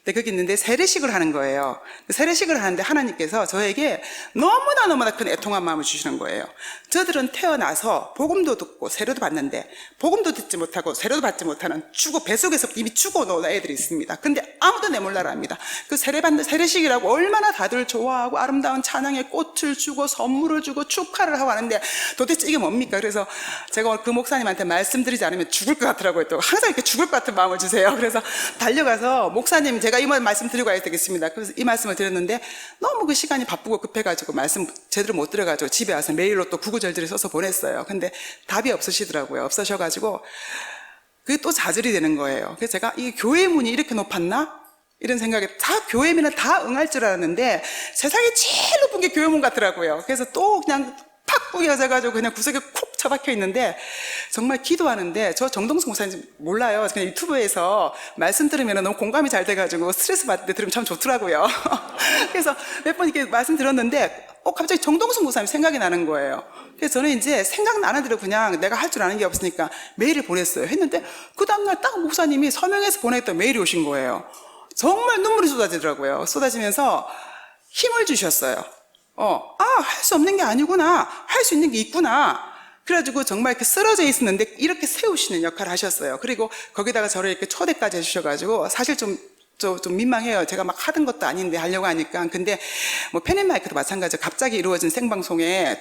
근데 거기 있는데 세례식을 하는 거예요. 세례식을 하는데 하나님께서 저에게 너무나 큰 애통한 마음을 주시는 거예요. 저들은 태어나서 복음도 듣고 세례도 받는데 복음도 듣지 못하고 세례도 받지 못하는 뱃속에서 이미 죽어 놓은 애들이 있습니다. 근데 아무도 내몰라라 합니다. 그 세례식이라고 얼마나 다들 좋아하고 아름다운 찬양에 꽃을 주고 선물을 주고 축하를 하고 하는데 도대체 이게 뭡니까? 그래서 제가 오늘 그 목사님한테 말씀드리지 않으면 죽을 것 같더라고요. 또 항상 이렇게 죽을 것 같은 마음을 주세요. 그래서 달려가서 목사님 제가 제가 이 말씀 드리고 가야 되겠습니다. 그래서 이 말씀을 드렸는데 너무 그 시간이 바쁘고 급해가지고 말씀 제대로 못 드려가지고 집에 와서 메일로 또 구구절절히 써서 보냈어요. 근데 답이 없으시더라고요. 없으셔가지고 그게 또 좌절이 되는 거예요. 그래서 제가 이 교회 문이 이렇게 높았나? 이런 생각에 다 교회면은 다 응할 줄 알았는데 세상에 제일 높은 게 교회 문 같더라고요. 그래서 또 그냥 팍 꾸겨져가지고 그냥 구석에 콕 처박혀 있는데 정말 기도하는데 저 정동수 목사님 몰라요. 그냥 유튜브에서 말씀 들으면 너무 공감이 잘 돼가지고 스트레스 받을 때 들으면 참 좋더라고요. 그래서 몇 번 이렇게 말씀 들었는데 갑자기 정동수 목사님 생각이 나는 거예요. 그래서 저는 이제 생각나는 대로 그냥 내가 할 줄 아는 게 없으니까 메일을 보냈어요. 했는데 그 다음날 딱 목사님이 서명해서 보냈던 메일이 오신 거예요. 정말 눈물이 쏟아지더라고요. 쏟아지면서 힘을 주셨어요. 할 수 없는 게 아니구나. 할 수 있는 게 있구나. 그래가지고 정말 이렇게 쓰러져 있었는데 이렇게 세우시는 역할을 하셨어요. 그리고 거기다가 저를 이렇게 초대까지 해주셔가지고 사실 좀 민망해요. 제가 막 하던 것도 아닌데 하려고 하니까. 근데 뭐 펜앤마이크도 마찬가지로 갑자기 이루어진 생방송에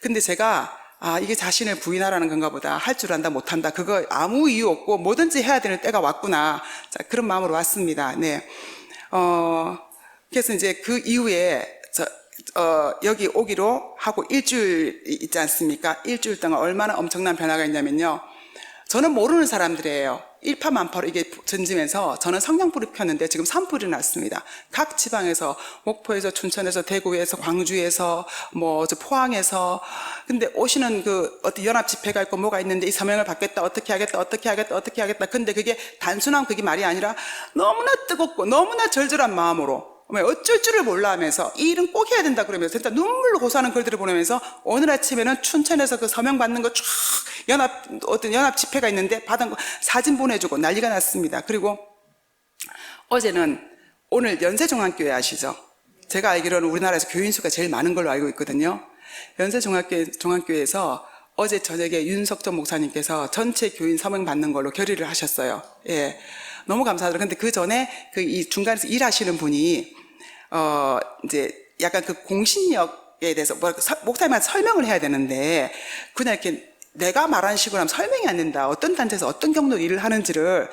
근데 제가 이게 자신을 부인하라는 건가 보다. 할 줄 안다 못한다. 그거 아무 이유 없고 뭐든지 해야 되는 때가 왔구나. 자, 그런 마음으로 왔습니다. 네. 그래서 이제 그 이후에 여기 오기로 하고 일주일 있지 않습니까? 일주일 동안 얼마나 엄청난 변화가 있냐면요. 저는 모르는 사람들이에요. 일파만파로 이게 전지면서 저는 성냥불이 폈는데 지금 산불이 났습니다. 각 지방에서 목포에서 춘천에서 대구에서 광주에서 저 포항에서 근데 오시는 그 어떤 연합 집회가 있고 뭐가 있는데 이 서명을 받겠다 어떻게 하겠다 근데 그게 단순한 그게 말이 아니라 너무나 뜨겁고 너무나 절절한 마음으로 어쩔 줄을 몰라 하면서 이 일은 꼭 해야 된다 그러면서 진짜 눈물로 고소하는 글들을 보내면서 오늘 아침에는 춘천에서 그 서명 받는 거 쫙 어떤 연합 집회가 있는데 받은 거 사진 보내주고 난리가 났습니다. 그리고 어제는 오늘 연세종합교회 아시죠? 제가 알기로는 우리나라에서 교인 수가 제일 많은 걸로 알고 있거든요. 연세종합교회에서 어제 저녁에 윤석전 목사님께서 전체 교인 서명 받는 걸로 결의를 하셨어요. 예. 너무 감사하더라고요. 근데 그 전에 이 중간에서 일하시는 분이, 이제 약간 그 공신력에 대해서 목사님한테 설명을 해야 되는데, 그냥 이렇게 내가 말하는 식으로 하면 설명이 안 된다. 어떤 단체에서 어떤 경로 일을 하는지를,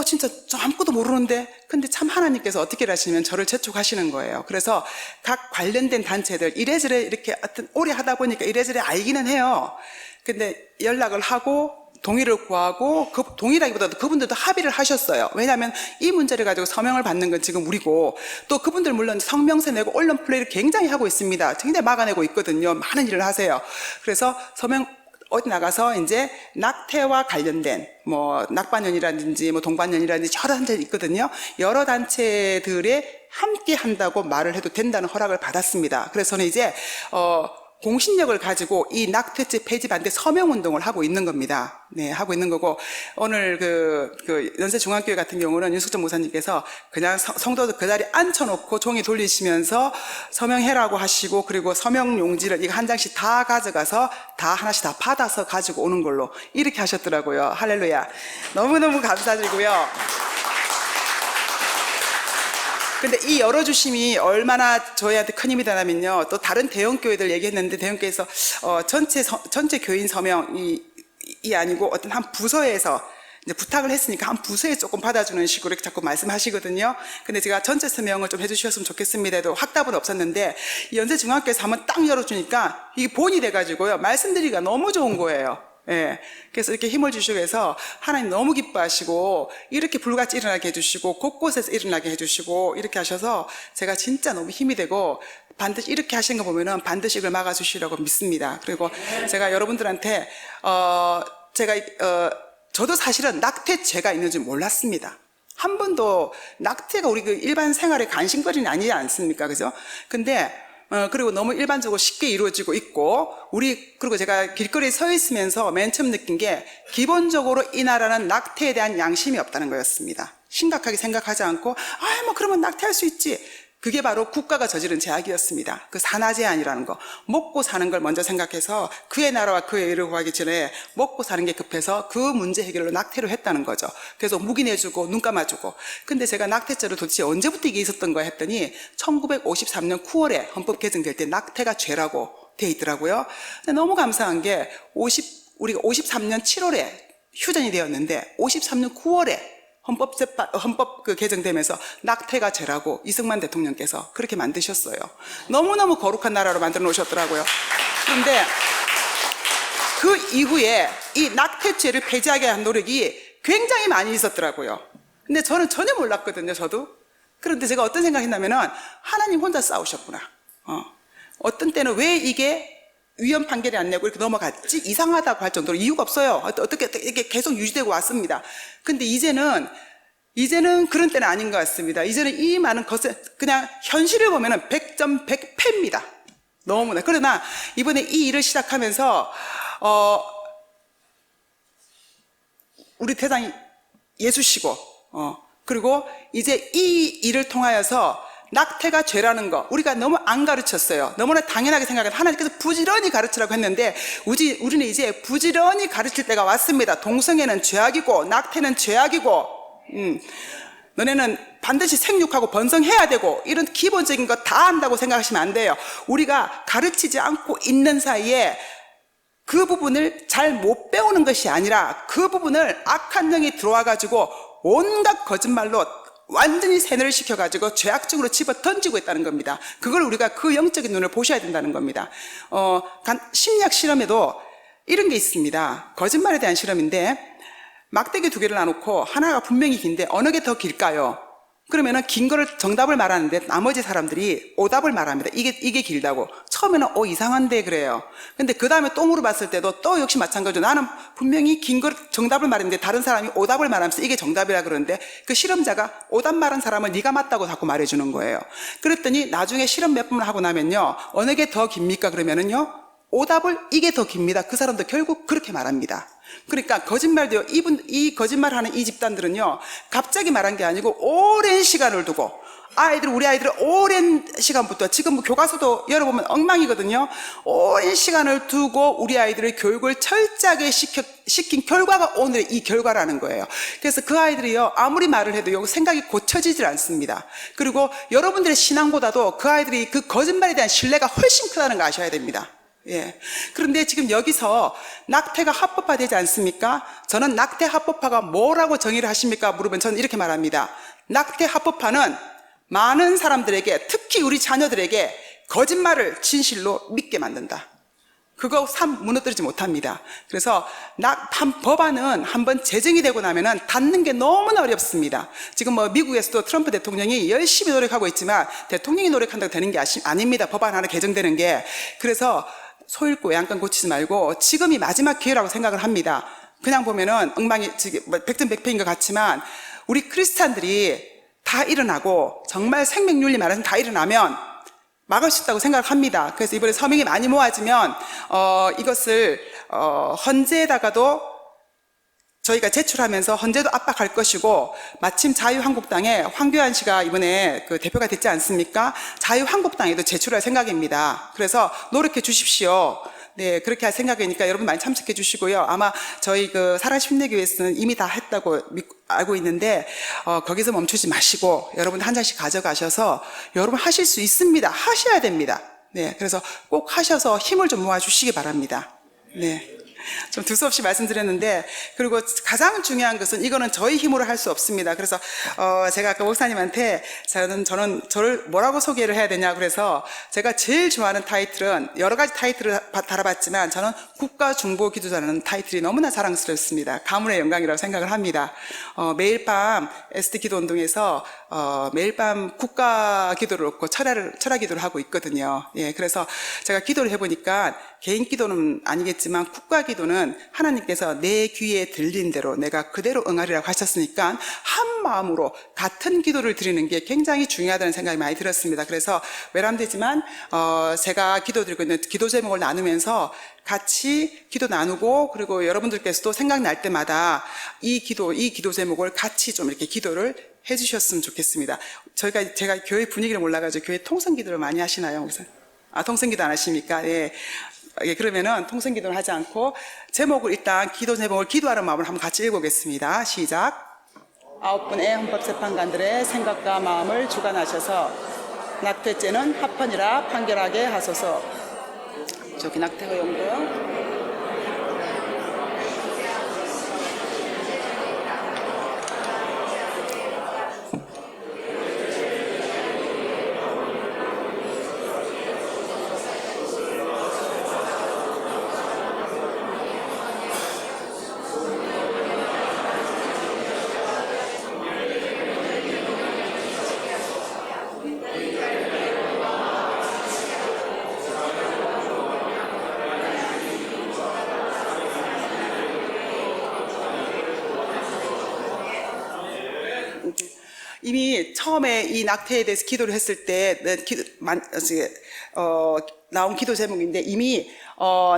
진짜 저 아무것도 모르는데, 근데 참 하나님께서 어떻게 하시면 저를 재촉하시는 거예요. 그래서 각 관련된 단체들, 이래저래 이렇게 하여튼 오래 하다 보니까 이래저래 알기는 해요. 근데 연락을 하고, 동의를 구하고 동의라기보다도 그분들도 합의를 하셨어요. 왜냐하면 이 문제를 가지고 서명을 받는 건 지금 우리고 또 그분들 물론 성명서 내고 언론 플레이를 굉장히 하고 있습니다. 굉장히 막아내고 있거든요. 많은 일을 하세요. 그래서 서명 어디 나가서 이제 낙태와 관련된 낙반연이라든지 동반연이라든지 여러 단체들이 있거든요. 여러 단체들에 함께 한다고 말을 해도 된다는 허락을 받았습니다. 그래서 저는 이제 공신력을 가지고 이 낙태죄 폐지 반대 서명 운동을 하고 있는 겁니다. 네, 하고 있는 거고, 오늘 연세중앙교회 같은 경우는 윤석전 목사님께서 그냥 성도들 그 자리에 앉혀놓고 종이 돌리시면서 서명해라고 하시고, 그리고 서명 용지를 이거 한 장씩 다 가져가서 다 하나씩 다 받아서 가지고 오는 걸로 이렇게 하셨더라고요. 할렐루야. 너무너무 감사드리고요. 근데 이 열어주심이 얼마나 저희한테 큰 힘이 되냐면요. 또 다른 대형교회들 얘기했는데 대형교회에서 전체 교인 서명이 아니고 어떤 한 부서에서 이제 부탁을 했으니까 한 부서에 조금 받아주는 식으로 이렇게 자꾸 말씀하시거든요. 근데 제가 전체 서명을 좀 해주셨으면 좋겠습니다 해도 확답은 없었는데 이 연세중학교에서 한번 딱 열어주니까 이게 본이 돼가지고요. 말씀드리기가 너무 좋은 거예요. 예. 그래서 이렇게 힘을 주시고 해서 하나님 너무 기뻐하시고 이렇게 불같이 일어나게 해주시고 곳곳에서 일어나게 해주시고 이렇게 하셔서 제가 진짜 너무 힘이 되고 반드시 이렇게 하시는 거 보면은 반드시 이걸 막아주시라고 믿습니다. 그리고 제가 여러분들한테 저도 사실은 낙태죄가 있는 줄 몰랐습니다. 한 번도 낙태가 우리 그 일반 생활의 관심거리는 아니지 않습니까? 그죠? 근데 그리고 너무 일반적으로 쉽게 이루어지고 있고, 그리고 제가 길거리에 서 있으면서 맨 처음 느낀 게, 기본적으로 이 나라는 낙태에 대한 양심이 없다는 거였습니다. 심각하게 생각하지 않고, 그러면 낙태할 수 있지. 그게 바로 국가가 저지른 제약이었습니다. 그 산하 제한이라는 거. 먹고 사는 걸 먼저 생각해서 그의 나라와 그의 의를 구하기 전에 먹고 사는 게 급해서 그 문제 해결로 낙태를 했다는 거죠. 그래서 묵인해주고 눈 감아주고. 근데 제가 낙태죄를 도대체 언제부터 이게 있었던 거야 했더니 1953년 9월에 헌법 개정될 때 낙태가 죄라고 돼 있더라고요. 근데 너무 감사한 게 우리가 53년 7월에 휴전이 되었는데 53년 9월에 헌법 개정되면서 낙태가 죄라고 이승만 대통령께서 그렇게 만드셨어요. 너무너무 거룩한 나라로 만들어 놓으셨더라고요. 그런데 그 이후에 이 낙태죄를 폐지하게 한 노력이 굉장히 많이 있었더라고요. 근데 저는 전혀 몰랐거든요, 저도. 그런데 제가 어떤 생각했냐면은 하나님 혼자 싸우셨구나. 어떤 때는 왜 이게 위헌 판결이 안 내고 이렇게 넘어갔지? 이상하다고 할 정도로 이유가 없어요. 어떻게 이렇게 계속 유지되고 왔습니다. 근데 이제는 그런 때는 아닌 것 같습니다. 이제는 이 많은 것을 그냥 현실을 보면은 100점 100패입니다. 너무나. 그러나 이번에 이 일을 시작하면서 우리 대장이 예수시고 그리고 이제 이 일을 통하여서 낙태가 죄라는 거 우리가 너무 안 가르쳤어요. 너무나 당연하게 생각해서 하나님께서 부지런히 가르치라고 했는데 우리는 이제 부지런히 가르칠 때가 왔습니다. 동성애는 죄악이고 낙태는 죄악이고 너네는 반드시 생육하고 번성해야 되고 이런 기본적인 거 다 한다고 생각하시면 안 돼요. 우리가 가르치지 않고 있는 사이에 그 부분을 잘 못 배우는 것이 아니라 그 부분을 악한 영이 들어와가지고 온갖 거짓말로 완전히 세뇌를 시켜가지고 죄악적으로 집어 던지고 있다는 겁니다. 그걸 우리가 그 영적인 눈을 보셔야 된다는 겁니다. 심리학 실험에도 이런 게 있습니다. 거짓말에 대한 실험인데 막대기 2개를 놔놓고 하나가 분명히 긴데 어느 게 더 길까요? 그러면은 긴 거를 정답을 말하는데 나머지 사람들이 오답을 말합니다. 이게 길다고. 처음에는 이상한데 그래요. 근데 그 다음에 또 물어봤을 때도 또 역시 마찬가지로 나는 분명히 긴 걸 정답을 말했는데 다른 사람이 오답을 말하면서 이게 정답이라 그러는데 그 실험자가 오답 말한 사람은 네가 맞다고 자꾸 말해주는 거예요. 그랬더니 나중에 실험 몇 번을 하고 나면요. 어느 게 더 깁니까? 그러면은요. 오답을 이게 더 깁니다. 그 사람도 결국 그렇게 말합니다. 그러니까 거짓말도요. 이 거짓말하는 이 집단들은요. 갑자기 말한 게 아니고 오랜 시간을 두고 우리 아이들은 오랜 시간부터 지금 뭐 교과서도 열어보면 엉망이거든요. 오랜 시간을 두고 우리 아이들의 교육을 철저하게 시킨 결과가 오늘의 이 결과라는 거예요. 그래서 그 아이들이요. 아무리 말을 해도 생각이 고쳐지질 않습니다. 그리고 여러분들의 신앙보다도 그 아이들이 그 거짓말에 대한 신뢰가 훨씬 크다는 거 아셔야 됩니다. 예. 그런데 지금 여기서 낙태가 합법화되지 않습니까? 저는 낙태 합법화가 뭐라고 정의를 하십니까? 물으면 저는 이렇게 말합니다. 낙태 합법화는 많은 사람들에게, 특히 우리 자녀들에게 거짓말을 진실로 믿게 만든다. 그거 무너뜨리지 못합니다. 그래서 법안은 한번 제정이 되고 나면은 닫는 게 너무나 어렵습니다. 지금 뭐 미국에서도 트럼프 대통령이 열심히 노력하고 있지만 대통령이 노력한다고 되는 게 아닙니다. 법안 하나 개정되는 게. 그래서 소잃고 양간 고치지 말고 지금이 마지막 기회라고 생각을 합니다. 그냥 보면은 백전백패인 것 같지만 우리 크리스찬들이 다 일어나고 정말 생명윤리 말해서 다 일어나면 막을 수 있다고 생각을 합니다. 그래서 이번에 서명이 많이 모아지면 이것을 헌재에다가도 저희가 제출하면서 헌재도 압박할 것이고 마침 자유한국당에 황교안 씨가 이번에 그 대표가 됐지 않습니까? 자유한국당에도 제출할 생각입니다. 그래서 노력해 주십시오. 네, 그렇게 할 생각이니까 여러분 많이 참석해 주시고요. 아마 저희 그 사랑심리교회에서는 이미 다 했다고 알고 있는데 거기서 멈추지 마시고 여러분 한 장씩 가져가셔서 여러분 하실 수 있습니다. 하셔야 됩니다. 네, 그래서 꼭 하셔서 힘을 좀 모아 주시기 바랍니다. 네. 좀 두서없이 말씀드렸는데 그리고 가장 중요한 것은 이거는 저희 힘으로 할 수 없습니다. 그래서 제가 아까 목사님한테 저는 저를 뭐라고 소개를 해야 되냐 그래서 제가 제일 좋아하는 타이틀은 여러 가지 타이틀을 달아봤지만 저는 국가중보기도자라는 타이틀이 너무나 자랑스럽습니다. 가문의 영광이라고 생각을 합니다. 매일 밤 SD 기도운동에서 매일 밤 국가기도를 놓고 철야기도를 하고 있거든요. 예, 그래서 제가 기도를 해보니까 개인 기도는 아니겠지만 국가기도는 하나님께서 내 귀에 들린 대로 내가 그대로 응하리라고 하셨으니까 한 마음으로 같은 기도를 드리는 게 굉장히 중요하다는 생각이 많이 들었습니다. 그래서 외람되지만 제가 기도드리고 있는 기도 제목을 나누면서 같이 기도 나누고 그리고 여러분들께서도 생각날 때마다 이 기도 제목을 같이 좀 이렇게 기도를 해주셨으면 좋겠습니다. 제가 교회 분위기를 몰라가지고 교회 통성기도를 많이 하시나요? 통성기도 안 하십니까? 예. 예, 그러면은 통성기도를 하지 않고 제목을 일단 기도 제목을 기도하는 마음으로 한번 같이 읽어보겠습니다. 시작. 9분의 헌법재판관들의 생각과 마음을 주관하셔서 낙태죄는 합헌이라 판결하게 하소서. 저기 낙태 허용도. 이미 처음에 이 낙태에 대해서 기도를 했을 때 나온 기도 제목인데 이미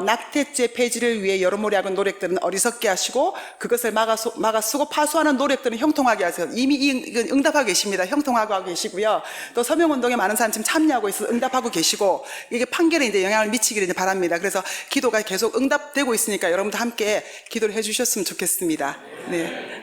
낙태죄 폐지를 위해 여러모로 하는 노력들은 어리석게 하시고 그것을 막아쓰고 파수하는 노력들은 형통하게 하세요. 이미 이건 응답하고 계십니다. 형통하고 계시고요. 또 서명운동에 많은 사람 지금 참여하고 있어서 응답하고 계시고 이게 판결에 이제 영향을 미치기를 이제 바랍니다. 그래서 기도가 계속 응답되고 있으니까 여러분도 함께 기도를 해주셨으면 좋겠습니다. 네.